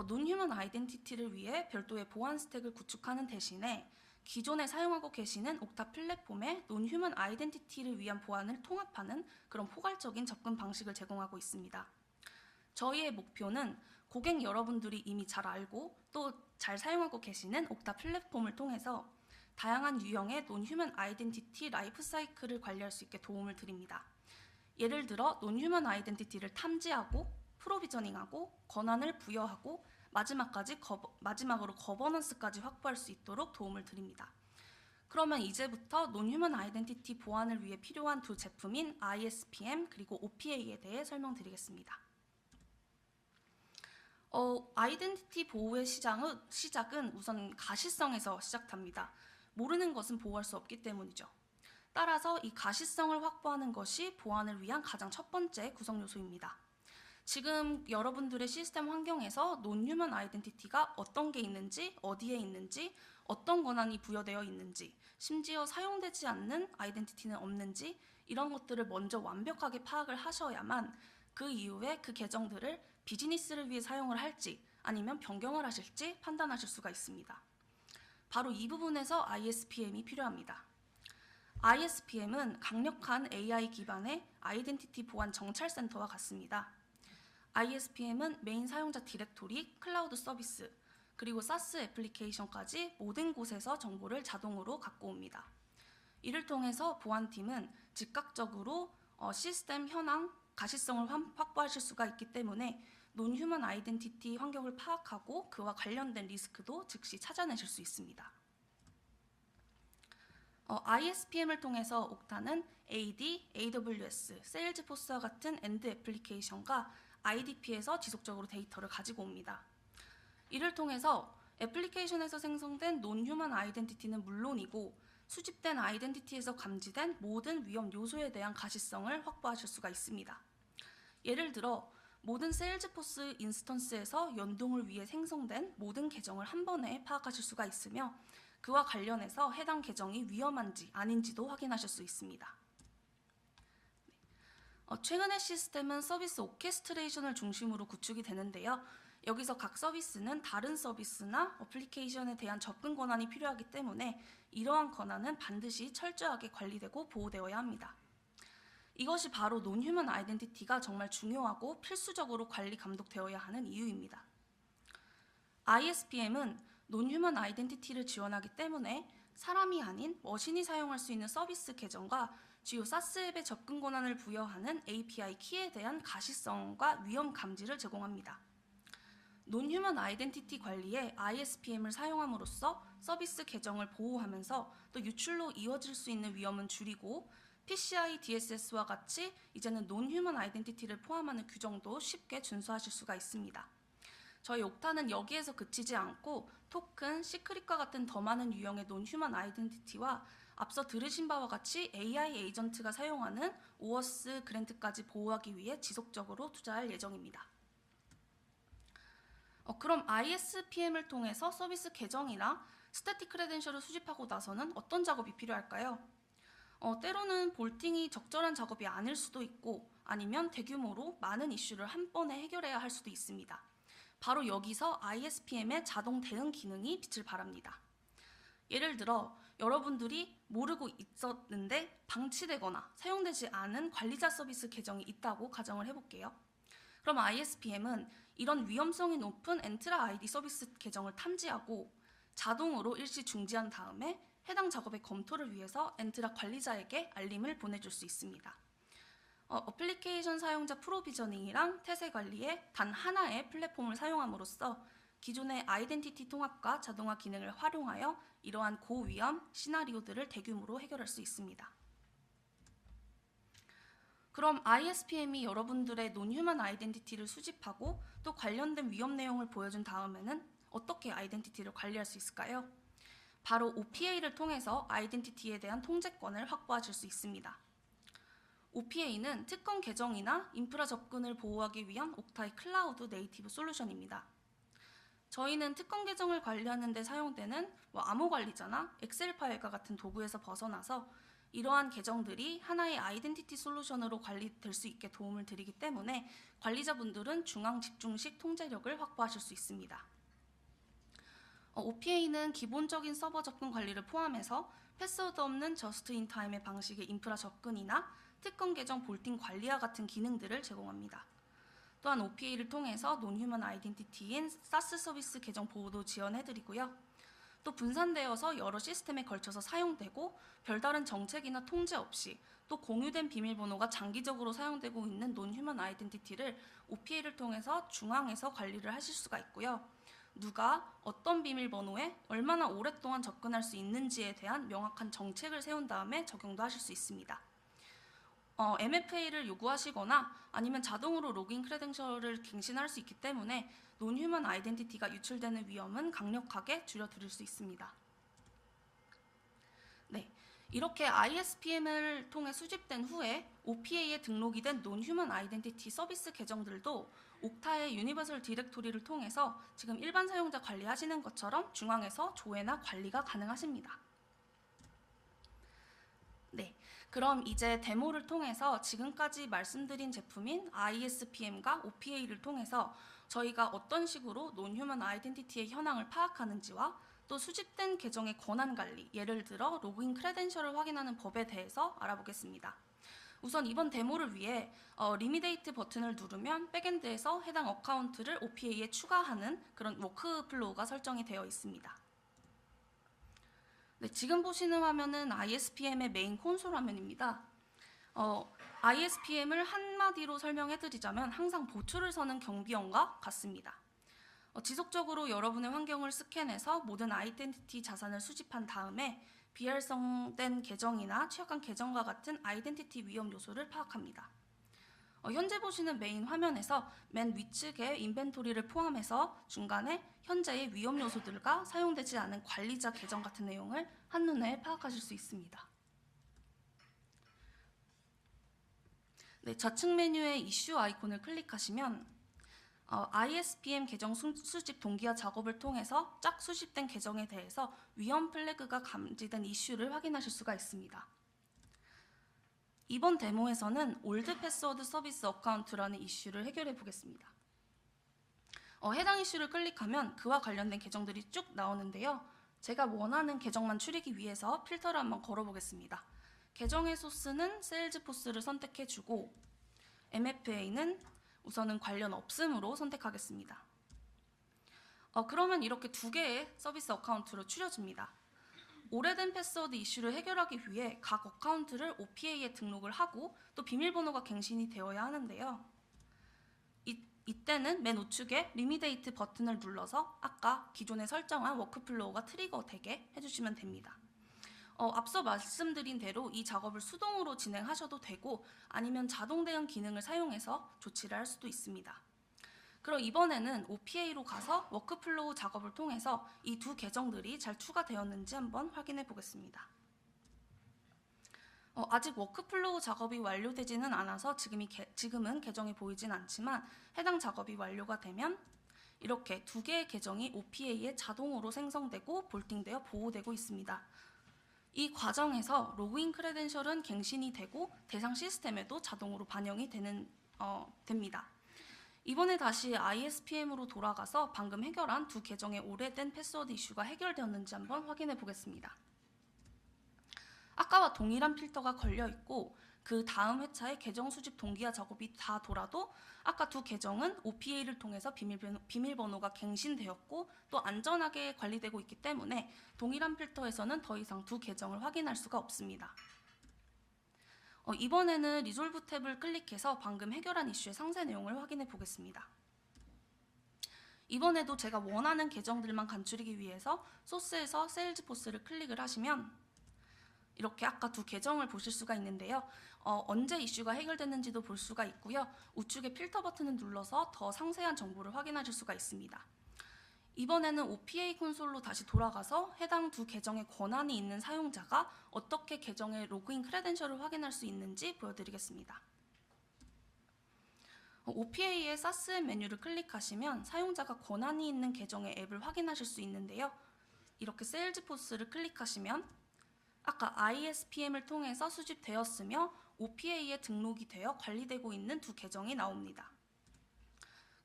논 휴먼 아이덴티티를 위해 별도의 보안 스택을 구축하는 대신에 기존에 사용하고 계시는 옥타 플랫폼에 논 휴먼 아이덴티티를 위한 보안을 통합하는 그런 포괄적인 접근 방식을 제공하고 있습니다. 저희의 목표는 고객 여러분들이 이미 잘 알고 또 잘 사용하고 계시는 옥타 플랫폼을 통해서 다양한 유형의 논 휴먼 아이덴티티 라이프 사이클을 관리할 수 있게 도움을 드립니다. 예를 들어 논 휴먼 아이덴티티를 탐지하고 프로비저닝하고 권한을 부여하고 마지막으로 거버넌스까지 확보할 수 있도록 도움을 드립니다. 그러면 이제부터 논휴먼 아이덴티티 보안을 위해 필요한 두 제품인 ISPM 그리고 OPA에 대해 설명드리겠습니다. 아이덴티티 보호의 시작은 우선 가시성에서 시작합니다. 모르는 것은 보호할 수 없기 때문이죠. 따라서 이 가시성을 확보하는 것이 보안을 위한 가장 첫 번째 구성 요소입니다. 지금 여러분들의 시스템 환경에서 논휴먼 아이덴티티가 어떤 게 있는지, 어디에 있는지, 어떤 권한이 부여되어 있는지, 심지어 사용되지 않는 아이덴티티는 없는지 이런 것들을 먼저 완벽하게 파악을 하셔야만 그 이후에 그 계정들을 비즈니스를 위해 사용을 할지 아니면 변경을 하실지 판단하실 수가 있습니다. 바로 이 부분에서 ISPM이 필요합니다. ISPM은 강력한 AI 기반의 아이덴티티 보안 정찰센터와 같습니다. ISPM은 메인 사용자 디렉토리, 클라우드 서비스, 그리고 SaaS 애플리케이션까지 모든 곳에서 정보를 자동으로 갖고 옵니다. 이를 통해서 보안팀은 즉각적으로 시스템 현황, 가시성을 확보하실 수가 있기 때문에 논휴먼 아이덴티티 환경을 파악하고 그와 관련된 리스크도 즉시 찾아내실 수 있습니다. ISPM을 통해서 옥타는 AD, AWS, 세일즈포스와 같은 엔드 애플리케이션과 IDP에서 지속적으로 데이터를 가지고 옵니다. 이를 통해서 애플리케이션에서 생성된 논휴먼 아이덴티티는 물론이고 수집된 아이덴티티에서 감지된 모든 위험 요소에 대한 가시성을 확보하실 수가 있습니다. 예를 들어 모든 세일즈포스 인스턴스에서 연동을 위해 생성된 모든 계정을 한 번에 파악하실 수가 있으며 그와 관련해서 해당 계정이 위험한지 아닌지도 확인하실 수 있습니다. 최근의 시스템은 서비스 오케스트레이션을 중심으로 구축이 되는데요. 여기서 각 서비스는 다른 서비스나 어플리케이션에 대한 접근 권한이 필요하기 때문에 이러한 권한은 반드시 철저하게 관리되고 보호되어야 합니다. 이것이 바로 논휴먼 아이덴티티가 정말 중요하고 필수적으로 관리 감독되어야 하는 이유입니다. ISPM은 논휴먼 아이덴티티를 지원하기 때문에 사람이 아닌 머신이 사용할 수 있는 서비스 계정과 주요 SaaS 앱의 접근 권한을 부여하는 API 키에 대한 가시성과 위험 감지를 제공합니다. 논휴먼 아이덴티티 관리에 ISPM을 사용함으로써 서비스 계정을 보호하면서 또 유출로 이어질 수 있는 위험은 줄이고 PCI DSS와 같이 이제는 논휴먼 아이덴티티를 포함하는 규정도 쉽게 준수하실 수가 있습니다. 저희 옥타는 여기에서 그치지 않고 토큰, 시크릿과 같은 더 많은 유형의 논휴먼 아이덴티티와 앞서 들으신 바와 같이 AI 에이전트가 사용하는 오어스 그랜트까지 보호하기 위해 지속적으로 투자할 예정입니다. 그럼 ISPM을 통해서 서비스 계정이나 스태틱 크레덴셜을 수집하고 나서는 어떤 작업이 필요할까요? 때로는 볼팅이 적절한 작업이 아닐 수도 있고 아니면 대규모로 많은 이슈를 한 번에 해결해야 할 수도 있습니다. 바로 여기서 ISPM의 자동 대응 기능이 빛을 발합니다. 예를 들어 여러분들이 모르고 있었는데 방치되거나 사용되지 않은 관리자 서비스 계정이 있다고 가정을 해볼게요. 그럼 ISPM은 이런 위험성이 높은 엔트라 아이디 서비스 계정을 탐지하고 자동으로 일시 중지한 다음에 해당 작업의 검토를 위해서 엔트라 관리자에게 알림을 보내줄 수 있습니다. 어플리케이션 사용자 프로비저닝이랑 태세 관리에 단 하나의 플랫폼을 사용함으로써 기존의 아이덴티티 통합과 자동화 기능을 활용하여 이러한 고위험 시나리오들을 대규모로 해결할 수 있습니다. 그럼 ISPM이 여러분들의 논휴먼 아이덴티티를 수집하고 또 관련된 위험 내용을 보여준 다음에는 어떻게 아이덴티티를 관리할 수 있을까요? 바로 OPA를 통해서 아이덴티티에 대한 통제권을 확보하실 수 있습니다. OPA는 특권 계정이나 인프라 접근을 보호하기 위한 옥타의 클라우드 네이티브 솔루션입니다. 저희는 특권 계정을 관리하는 데 사용되는 암호 관리자나 엑셀 파일과 같은 도구에서 벗어나서 이러한 계정들이 하나의 아이덴티티 솔루션으로 관리될 수 있게 도움을 드리기 때문에 관리자분들은 중앙 집중식 통제력을 확보하실 수 있습니다. OPA는 기본적인 서버 접근 관리를 포함해서 패스워드 없는 저스트 인 타임의 방식의 인프라 접근이나 특권 계정 볼팅 관리와 같은 기능들을 제공합니다. 또한 OPA를 통해서 논휴먼 아이덴티티인 SaaS 서비스 계정 보호도 지원해드리고요. 또 분산되어서 여러 시스템에 걸쳐서 사용되고 별다른 정책이나 통제 없이 또 공유된 비밀번호가 장기적으로 사용되고 있는 논휴먼 아이덴티티를 OPA를 통해서 중앙에서 관리를 하실 수가 있고요. 누가 어떤 비밀번호에 얼마나 오랫동안 접근할 수 있는지에 대한 명확한 정책을 세운 다음에 적용도 하실 수 있습니다. MFA를 요구하시거나 아니면 자동으로 로그인 크레덴셜을 갱신할 수 있기 때문에 논휴먼 아이덴티티가 유출되는 위험은 강력하게 줄여드릴 수 있습니다. 네, 이렇게 ISPM을 통해 수집된 후에 OPA에 등록이 된 논휴먼 아이덴티티 서비스 계정들도 옥타의 유니버설 디렉토리를 통해서 지금 일반 사용자 관리하시는 것처럼 중앙에서 조회나 관리가 가능하십니다. 네, 그럼 이제 데모를 통해서 지금까지 말씀드린 제품인 ISPM과 OPA를 통해서 저희가 어떤 식으로 논휴먼 아이덴티티의 현황을 파악하는지와 또 수집된 계정의 권한 관리, 예를 들어 로그인 크레덴셜을 확인하는 법에 대해서 알아보겠습니다. 우선 이번 데모를 위해 리미데이트 버튼을 누르면 백엔드에서 해당 어카운트를 OPA에 추가하는 그런 워크플로우가 설정이 되어 있습니다. 네, 지금 보시는 화면은 ISPM의 메인 콘솔 화면입니다. ISPM을 한마디로 설명해드리자면 항상 보초를 서는 경비원과 같습니다. 지속적으로 여러분의 환경을 스캔해서 모든 아이덴티티 자산을 수집한 다음에 비활성된 계정이나 취약한 계정과 같은 아이덴티티 위험 요소를 파악합니다. 현재 보시는 메인 화면에서 맨 위측에 인벤토리를 포함해서 중간에 현재의 위험 요소들과 사용되지 않은 관리자 계정 같은 내용을 한눈에 파악하실 수 있습니다. 네, 좌측 메뉴의 이슈 아이콘을 클릭하시면 ISPM 계정 수집 동기화 작업을 통해서 짝 수집된 계정에 대해서 위험 플래그가 감지된 이슈를 확인하실 수가 있습니다. 이번 데모에서는 올드 패스워드 서비스 어카운트라는 이슈를 해결해 보겠습니다. 해당 이슈를 클릭하면 그와 관련된 계정들이 쭉 나오는데요. 제가 원하는 계정만 추리기 위해서 필터를 한번 걸어보겠습니다. 계정의 소스는 세일즈포스를 선택해주고 MFA는 우선은 관련 없음으로 선택하겠습니다. 그러면 이렇게 두 개의 서비스 어카운트로 추려집니다. 오래된 패스워드 이슈를 해결하기 위해 각 어카운트를 OPA에 등록을 하고 또 비밀번호가 갱신이 되어야 하는데요. 이때는 맨 우측에 리미데이트 버튼을 눌러서 아까 기존에 설정한 워크플로우가 트리거 되게 해주시면 됩니다. 앞서 말씀드린 대로 이 작업을 수동으로 진행하셔도 되고 아니면 자동 대응 기능을 사용해서 조치를 할 수도 있습니다. 그럼 이번에는 OPA로 가서 워크플로우 작업을 통해서 이 두 계정들이 잘 추가되었는지 한번 확인해 보겠습니다. 아직 워크플로우 작업이 완료되지는 않아서 지금은 계정이 보이진 않지만 해당 작업이 완료가 되면 이렇게 두 개의 계정이 OPA에 자동으로 생성되고 볼팅되어 보호되고 있습니다. 이 과정에서 로그인 크레덴셜은 갱신이 되고 대상 시스템에도 자동으로 반영이 됩니다. 이번에 다시 ISPM으로 돌아가서 방금 해결한 두 계정의 오래된 패스워드 이슈가 해결되었는지 한번 확인해 보겠습니다. 아까와 동일한 필터가 걸려 있고 그 다음 회차에 계정 수집 동기화 작업이 다 돌아도 아까 두 계정은 OPA를 통해서 비밀번호가 갱신되었고 또 안전하게 관리되고 있기 때문에 동일한 필터에서는 더 이상 두 계정을 확인할 수가 없습니다. 이번에는 리졸브 탭을 클릭해서 방금 해결한 이슈의 상세 내용을 확인해 보겠습니다. 이번에도 제가 원하는 계정들만 간추리기 위해서 소스에서 세일즈포스를 클릭을 하시면 이렇게 아까 두 계정을 보실 수가 있는데요. 언제 이슈가 해결됐는지도 볼 수가 있고요. 우측에 필터 버튼을 눌러서 더 상세한 정보를 확인하실 수가 있습니다. 이번에는 OPA 콘솔로 다시 돌아가서 해당 두 계정의 권한이 있는 사용자가 어떻게 계정의 로그인 크레덴셜을 확인할 수 있는지 보여드리겠습니다. OPA의 SaaS 앱 메뉴를 클릭하시면 사용자가 권한이 있는 계정의 앱을 확인하실 수 있는데요. 이렇게 세일즈포스를 클릭하시면 아까 ISPM을 통해서 수집되었으며 OPA에 등록이 되어 관리되고 있는 두 계정이 나옵니다.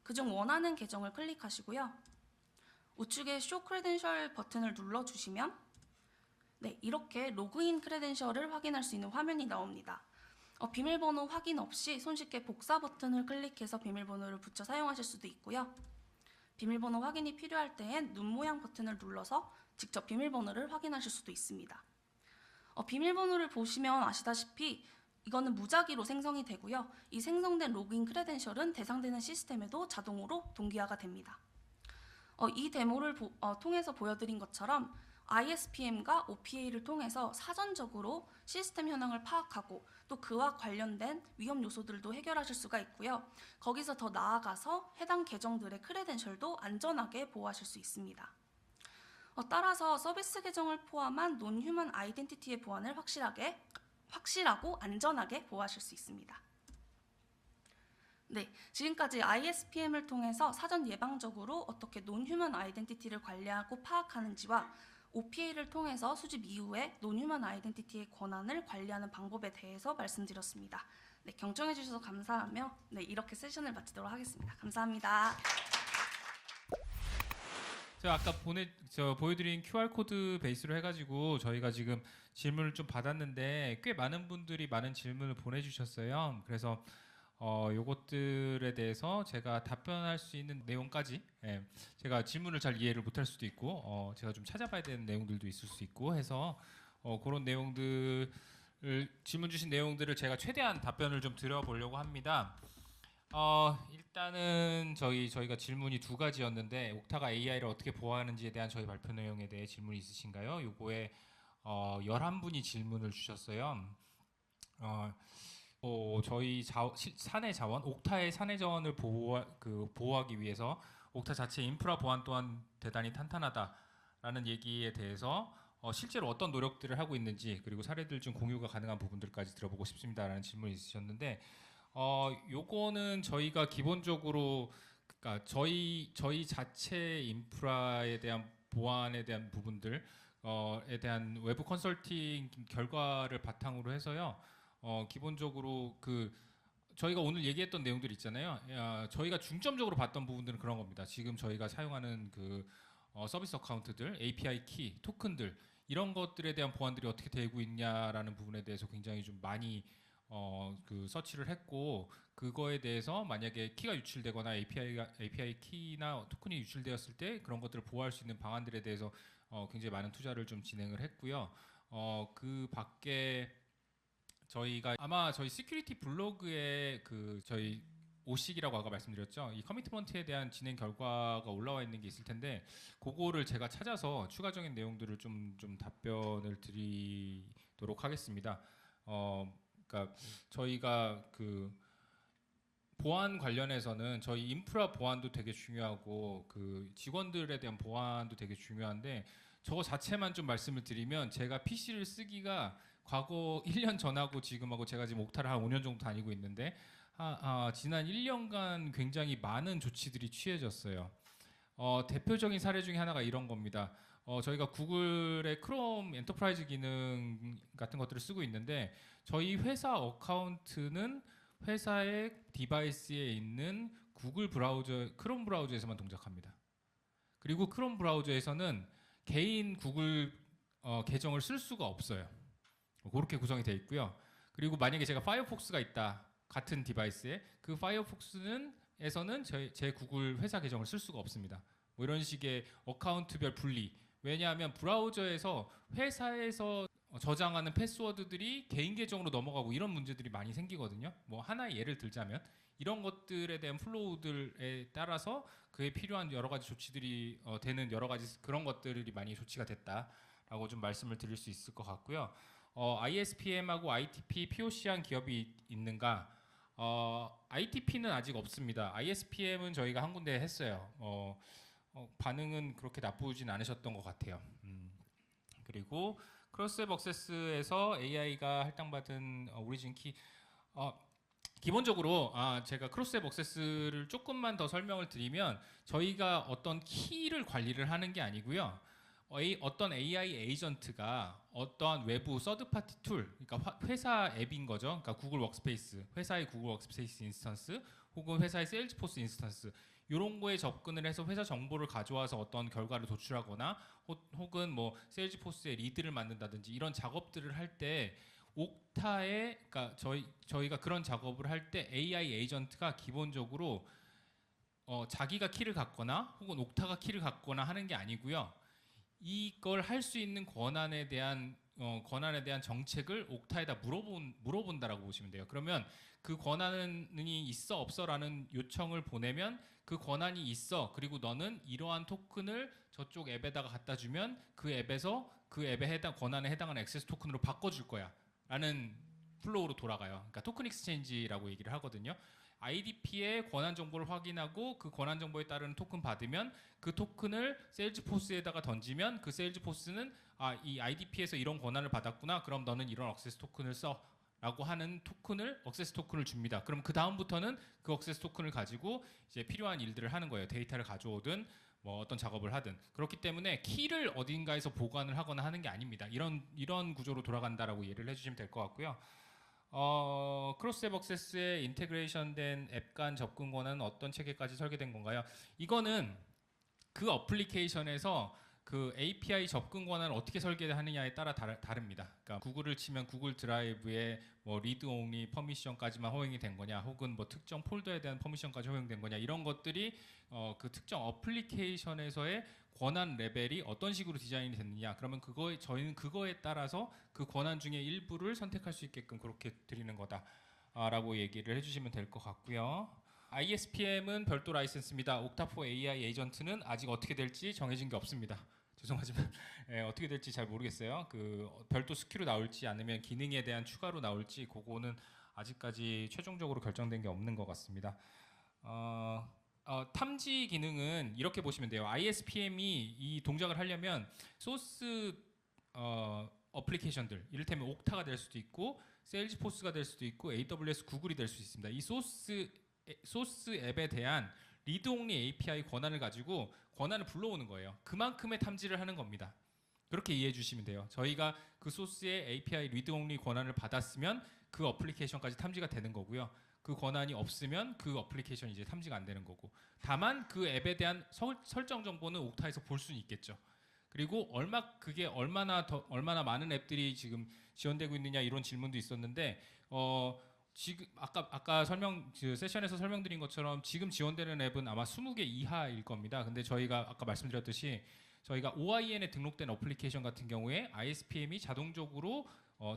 그중 원하는 계정을 클릭하시고요. 우측에 Show Credential 버튼을 눌러주시면 이렇게 로그인 크레덴셜을 확인할 수 있는 화면이 나옵니다. 비밀번호 확인 없이 손쉽게 복사 버튼을 클릭해서 비밀번호를 붙여 사용하실 수도 있고요. 비밀번호 확인이 필요할 때엔 눈 모양 버튼을 눌러서 직접 비밀번호를 확인하실 수도 있습니다. 비밀번호를 보시면 아시다시피 이거는 무작위로 생성이 되고요. 이 생성된 로그인 크레덴셜은 대상되는 시스템에도 자동으로 동기화가 됩니다. 이 데모를 통해서 보여드린 것처럼 ISPM과 OPA를 통해서 사전적으로 시스템 현황을 파악하고 또 그와 관련된 위험 요소들도 해결하실 수가 있고요. 거기서 더 나아가서 해당 계정들의 크레덴셜도 안전하게 보호하실 수 있습니다. 따라서 서비스 계정을 포함한 논휴먼 아이덴티티의 보안을 확실하고 안전하게 보호하실 수 있습니다. 네, 지금까지 ISPM을 통해서 사전 예방적으로 어떻게 논휴먼 아이덴티티를 관리하고 파악하는지와 OPA를 통해서 수집 이후에 논휴먼 아이덴티티의 권한을 관리하는 방법에 대해서 말씀드렸습니다. 네, 경청해 주셔서 감사하며 이렇게 세션을 마치도록 하겠습니다. 감사합니다. 제가 아까 보여드린 QR코드 베이스로 해가지고 저희가 지금 질문을 좀 받았는데 꽤 많은 분들이 많은 질문을 보내주셨어요. 그래서 요것들에 대해서 제가 답변할 수 있는 내용까지 제가 질문을 잘 이해를 못할 수도 있고 제가 좀 찾아봐야 되는 내용들도 있을 수 있고 해서 그런 내용들 질문 주신 내용들을 제가 최대한 답변을 좀 드려보려고 합니다. 일단은 저희가 질문이 두 가지였는데 옥타가 AI를 어떻게 보호하는지에 대한 저희 발표 내용에 대해 질문이 있으신가요? 요거에 11분이 질문을 주셨어요. 저희 사내 자원, 옥타의 사내 자원을 보호하기 위해서 옥타 자체 인프라 보안 또한 대단히 탄탄하다라는 얘기에 대해서 실제로 어떤 노력들을 하고 있는지 그리고 사례들 중 공유가 가능한 부분들까지 들어보고 싶습니다라는 질문이 있으셨는데 요거는 저희가 기본적으로 그러니까 저희 자체 인프라에 대한 보안에 대한 부분들에 대한 외부 컨설팅 결과를 바탕으로 해서요. 기본적으로 저희가 오늘 얘기했던 내용들 있잖아요. 저희가 중점적으로 봤던 부분들은 그런 겁니다. 지금 저희가 사용하는 서비스 어카운트들, API 키, 토큰들 이런 것들에 대한 보안들이 어떻게 되고 있냐라는 부분에 대해서 굉장히 좀 많이 서치를 했고 그거에 대해서 만약에 키가 유출되거나 API 키나 토큰이 유출되었을 때 그런 것들을 보호할 수 있는 방안들에 대해서 굉장히 많은 투자를 좀 진행을 했고요. 그 밖에 저희가 아마 저희 시큐리티 블로그에 저희 오식이라고 아까 말씀드렸죠. 이 커미트먼트에 대한 진행 결과가 올라와 있는 게 있을 텐데 그거를 제가 찾아서 추가적인 내용들을 좀 답변을 드리도록 하겠습니다. 그러니까 저희가 보안 관련해서는 저희 인프라 보안도 되게 중요하고 직원들에 대한 보안도 되게 중요한데 저거 자체만 좀 말씀을 드리면 제가 PC를 쓰기가 과거 1년 전하고 지금하고 제가 지금 옥타를 한 5년 정도 다니고 있는데 지난 1년간 굉장히 많은 조치들이 취해졌어요. 대표적인 사례 중에 하나가 이런 겁니다. 저희가 구글의 크롬 엔터프라이즈 기능 같은 것들을 쓰고 있는데 저희 회사 어카운트는 회사의 디바이스에 있는 크롬 브라우저에서만 동작합니다. 그리고 크롬 브라우저에서는 개인 구글 계정을 쓸 수가 없어요. 그렇게 구성이 되어 있고요. 그리고 만약에 제가 파이어폭스가 있다 같은 디바이스에 그 파이어폭스에서는 제 구글 회사 계정을 쓸 수가 없습니다. 뭐 이런 식의 어카운트별 분리. 왜냐하면 브라우저에서 회사에서 저장하는 패스워드들이 개인 계정으로 넘어가고 이런 문제들이 많이 생기거든요. 뭐 하나의 예를 들자면 이런 것들에 대한 플로우들에 따라서 그에 필요한 여러 가지 조치들이 되는 여러 가지 그런 것들이 많이 조치가 됐다라고 좀 말씀을 드릴 수 있을 것 같고요. ISPM하고 ITP POC한 기업이 있는가? ITP는 아직 없습니다. ISPM은 저희가 한 군데 했어요. 반응은 그렇게 나쁘진 않으셨던 것 같아요. 그리고 크로스웹 액세스에서 AI가 할당받은 오리진 키 기본적으로 제가 크로스웹 액세스를 조금만 더 설명을 드리면 저희가 어떤 키를 관리를 하는 게 아니고요. 어떤 AI 에이전트가 어떠한 외부 서드파티 툴, 그러니까 회사 앱인 거죠. 그러니까 구글 워크스페이스, 회사의 구글 워크스페이스 인스턴스 혹은 회사의 세일즈포스 인스턴스 이런 거에 접근을 해서 회사 정보를 가져와서 어떤 결과를 도출하거나 혹은 뭐 세일즈포스의 리드를 만든다든지 이런 작업들을 할 때 옥타에 그러니까 저희가 그런 작업을 할 때 AI 에이전트가 기본적으로 자기가 키를 갖거나 혹은 옥타가 키를 갖거나 하는 게 아니고요. 이걸 할 수 있는 권한에 대한 권한에 대한 정책을 옥타에다 물어본다라고 보시면 돼요. 그러면 그 권한이 있어 없어라는 요청을 보내면 그 권한이 있어. 그리고 너는 이러한 토큰을 저쪽 앱에다가 갖다 주면 그 앱에서 그 앱에 권한에 해당하는 액세스 토큰으로 바꿔줄 거야. 라는 플로우로 돌아가요. 그러니까 토큰 익스체인지라고 얘기를 하거든요. IDP의 권한 정보를 확인하고 그 권한 정보에 따른 토큰 받으면 그 토큰을 세일즈포스에다가 던지면 그 세일즈포스는 이 IDP에서 이런 권한을 받았구나. 그럼 너는 이런 액세스 토큰을 써. 라고 하는 액세스 토큰을 줍니다. 그럼 그 다음부터는 그 액세스 토큰을 가지고 이제 필요한 일들을 하는 거예요. 데이터를 가져오든 뭐 어떤 작업을 하든. 그렇기 때문에 키를 어딘가에서 보관을 하거나 하는 게 아닙니다. 이런 구조로 돌아간다라고 이해를 해주시면 될 것 같고요. 크로스 앱 액세스에 인테그레이션된 앱 간 접근 권한은 어떤 체계까지 설계된 건가요? 이거는 그 어플리케이션에서 그 API 접근 권한을 어떻게 설계하느냐에 따라 다릅니다. 그러니까 구글을 치면 구글 드라이브에 뭐 리드 온리 퍼미션까지만 허용이 된 거냐, 혹은 뭐 특정 폴더에 대한 퍼미션까지 허용된 거냐, 이런 것들이 그 특정 어플리케이션에서의 권한 레벨이 어떤 식으로 디자인이 됐느냐. 그러면 저희는 그거에 따라서 그 권한 중에 일부를 선택할 수 있게끔 그렇게 드리는 거다라고 얘기를 해주시면 될 것 같고요. ISPM은 별도 라이센스입니다. 옥타4 AI 에이전트는 아직 어떻게 될지 정해진 게 없습니다. 죄송하지만 어떻게 될지 잘 모르겠어요. 그 별도 스키로 나올지 아니면 기능에 대한 추가로 나올지 그거는 아직까지 최종적으로 결정된 게 없는 것 같습니다. 탐지 기능은 이렇게 보시면 돼요. ISPM이 이 동작을 하려면 소스 어플리케이션들, 이를테면 옥타가 될 수도 있고 세일즈포스가 될 수도 있고 AWS 구글이 될 수 있습니다. 이 소스 앱에 대한 리드 온리 API 권한을 가지고 권한을 불러오는 거예요. 그만큼의 탐지를 하는 겁니다. 그렇게 이해해 주시면 돼요. 저희가 그 소스의 API 리드 온리 권한을 받았으면 그 어플리케이션까지 탐지가 되는 거고요. 그 권한이 없으면 그 어플리케이션이 이제 탐지가 안 되는 거고. 다만 그 앱에 대한 설정 정보는 옥타에서 볼 수는 있겠죠. 그리고 그게 얼마나 많은 앱들이 지금 지원되고 있느냐, 이런 질문도 있었는데 지금 아까 세션에서 설명드린 것처럼 지금 지원되는 앱은 아마 20개 이하일 겁니다. 근데 저희가 아까 말씀드렸듯이 저희가 OIN에 등록된 어플리케이션 같은 경우에 ISPM이 자동적으로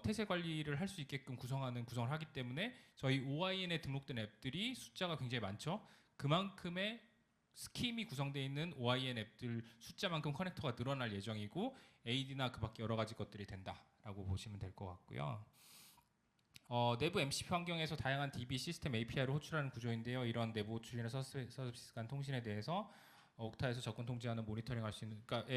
태세 관리를 할 수 있게끔 구성을 하기 때문에 저희 OIN에 등록된 앱들이 숫자가 굉장히 많죠. 그만큼의 스킴이 구성되어 있는 OIN 앱들 숫자만큼 커넥터가 늘어날 예정이고 AD나 그밖에 여러 가지 것들이 된다라고 보시면 될 것 같고요. 내부 MCP 환경에서 다양한 DB 시스템 API를 호출하는 구조인데요. 이런 내부 호출이나 서비스 간 통신에 대해서 옥타에서 접근 통제하는 모니터링 할 수 있는, 그러니까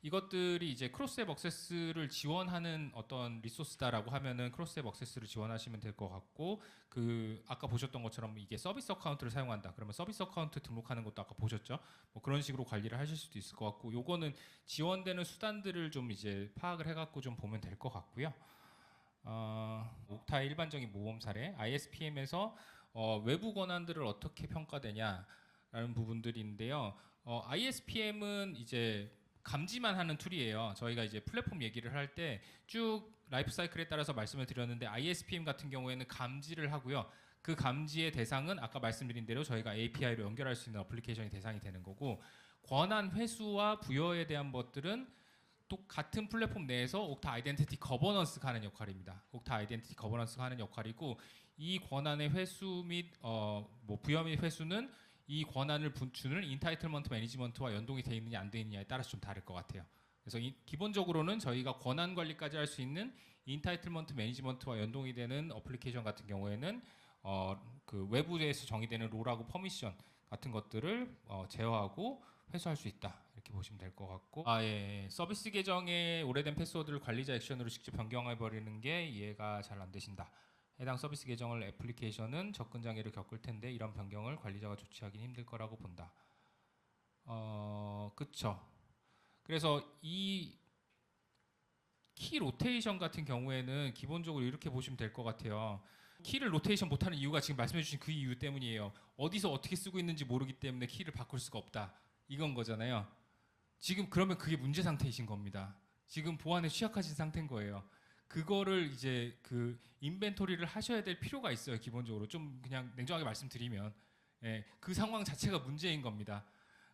이것들이 이제 크로스 앱 액세스를 지원하는 어떤 리소스다라고 하면은 크로스 앱 액세스를 지원하시면 될 것 같고, 그 아까 보셨던 것처럼 이게 서비스 어카운트를 사용한다. 그러면 서비스 어카운트 등록하는 것도 아까 보셨죠? 뭐 그런 식으로 관리를 하실 수도 있을 것 같고, 요거는 지원되는 수단들을 좀 이제 파악을 해갖고 좀 보면 될 것 같고요. 옥타의 일반적인 모범 사례, ISPM에서 외부 권한들을 어떻게 평가되냐라는 부분들인데요. ISPM은 이제 감지만 하는 툴이에요. 저희가 이제 플랫폼 얘기를 할 때 쭉 라이프 사이클에 따라서 말씀을 드렸는데 ISPM 같은 경우에는 감지를 하고요. 그 감지의 대상은 아까 말씀드린 대로 저희가 API로 연결할 수 있는 어플리케이션이 대상이 되는 거고, 권한 회수와 부여에 대한 것들은 또 같은 플랫폼 내에서 옥타 아이덴티티 거버넌스가 하는 역할입니다. 옥타 아이덴티티 거버넌스가 하는 역할이고, 이 권한의 회수 및 뭐 부여 및 회수는 이 권한을 주는 인타이틀먼트 매니지먼트와 연동이 되어 있느냐 안 되어 있느냐에 따라서 좀 다를 것 같아요. 그래서 기본적으로는 저희가 권한 관리까지 할 수 있는 인타이틀먼트 매니지먼트와 연동이 되는 어플리케이션 같은 경우에는 그 외부에서 정의되는 롤하고 퍼미션 같은 것들을 제어하고 회수할 수 있다, 이렇게 보시면 될 것 같고, 서비스 계정의 오래된 패스워드를 관리자 액션으로 직접 변경해 버리는 게 이해가 잘 안 되신다. 해당 서비스 계정을 애플리케이션은 접근 장애를 겪을 텐데 이런 변경을 관리자가 조치하기는 힘들 거라고 본다. 그쵸. 그래서 이 키 로테이션 같은 경우에는 기본적으로 이렇게 보시면 될 것 같아요. 키를 로테이션 못하는 이유가 지금 말씀해 주신 그 이유 때문이에요. 어디서 어떻게 쓰고 있는지 모르기 때문에 키를 바꿀 수가 없다, 이건 거잖아요. 지금 그러면 그게 문제 상태이신 겁니다. 지금 보안에 취약하신 상태인 거예요. 그거를 이제 그 인벤토리를 하셔야 될 필요가 있어요. 기본적으로 좀 그냥 냉정하게 말씀드리면 그 상황 자체가 문제인 겁니다.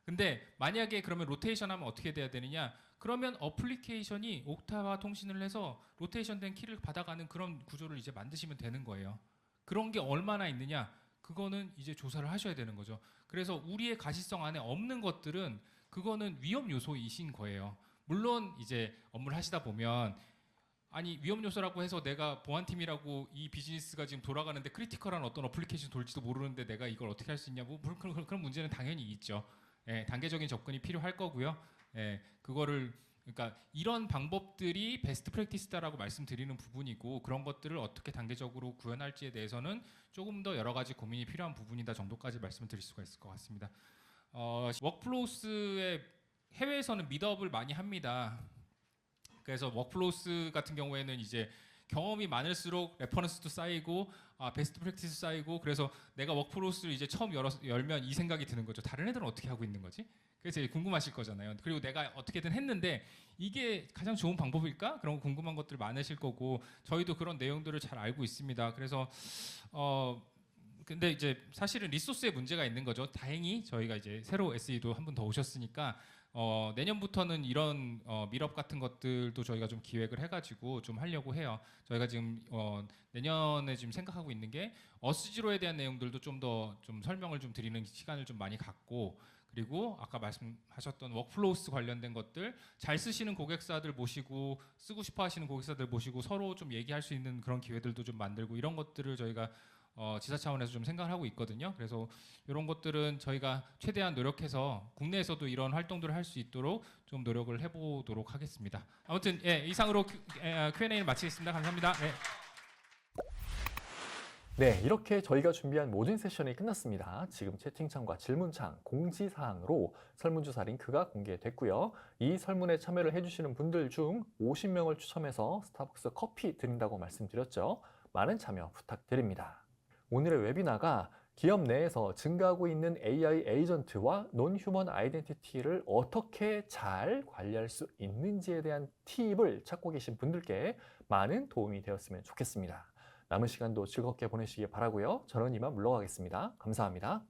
근데 만약에 그러면 로테이션 하면 어떻게 돼야 되느냐? 그러면 어플리케이션이 옥타와 통신을 해서 로테이션된 키를 받아가는 그런 구조를 이제 만드시면 되는 거예요. 그런 게 얼마나 있느냐? 그거는 이제 조사를 하셔야 되는 거죠. 그래서 우리의 가시성 안에 없는 것들은 그거는 위험 요소이신 거예요. 물론 이제 업무를 하시다 보면 아니 위험 요소라고 해서 내가 보안팀이라고 이 비즈니스가 지금 돌아가는데 크리티컬한 어떤 어플리케이션 돌지도 모르는데 내가 이걸 어떻게 할 수 있냐, 뭐 그런 문제는 당연히 있죠. 예, 단계적인 접근이 필요할 거고요. 예, 그거를 그러니까 이런 방법들이 베스트 프랙티스다라고 말씀드리는 부분이고 그런 것들을 어떻게 단계적으로 구현할지에 대해서는 조금 더 여러 가지 고민이 필요한 부분이다 정도까지 말씀을 드릴 수가 있을 것 같습니다. 워크플로우스의 해외에서는 미드업을 많이 합니다. 그래서 워크플로우스 같은 경우에는 이제 경험이 많을수록 레퍼런스도 쌓이고 베스트 프랙티스 쌓이고 그래서 내가 워크플로우스를 이제 처음 열면 이 생각이 드는 거죠. 다른 애들은 어떻게 하고 있는 거지? 그래서 궁금하실 거잖아요. 그리고 내가 어떻게든 했는데 이게 가장 좋은 방법일까? 그런 궁금한 것들 많으실 거고 저희도 그런 내용들을 잘 알고 있습니다. 그래서 근데 이제 사실은 리소스에 문제가 있는 거죠. 다행히 저희가 이제 새로 SE도 한 분 더 오셨으니까 내년부터는 이런 밀업 같은 것들도 저희가 좀 기획을 해가지고 좀 하려고 해요. 저희가 지금 내년에 지금 생각하고 있는 게 어스지로에 대한 내용들도 좀 더 좀 설명을 좀 드리는 시간을 좀 많이 갖고 그리고 아까 말씀하셨던 워크플로우스 관련된 것들 잘 쓰시는 고객사들 모시고 쓰고 싶어 하시는 고객사들 모시고 서로 좀 얘기할 수 있는 그런 기회들도 좀 만들고 이런 것들을 저희가 지사 차원에서 좀 생각을 하고 있거든요. 그래서 이런 것들은 저희가 최대한 노력해서 국내에서도 이런 활동들을 할 수 있도록 좀 노력을 해보도록 하겠습니다. 아무튼 예, 이상으로 Q&A를 마치겠습니다. 감사합니다. 네. 네, 이렇게 저희가 준비한 모든 세션이 끝났습니다. 지금 채팅창과 질문창, 공지사항으로 설문조사 링크가 공개됐고요. 이 설문에 참여를 해주시는 분들 중 50명을 추첨해서 스타벅스 커피 드린다고 말씀드렸죠. 많은 참여 부탁드립니다. 오늘의 웨비나가 기업 내에서 증가하고 있는 AI 에이전트와 논휴먼 아이덴티티를 어떻게 잘 관리할 수 있는지에 대한 팁을 찾고 계신 분들께 많은 도움이 되었으면 좋겠습니다. 남은 시간도 즐겁게 보내시기 바라고요. 저는 이만 물러가겠습니다. 감사합니다.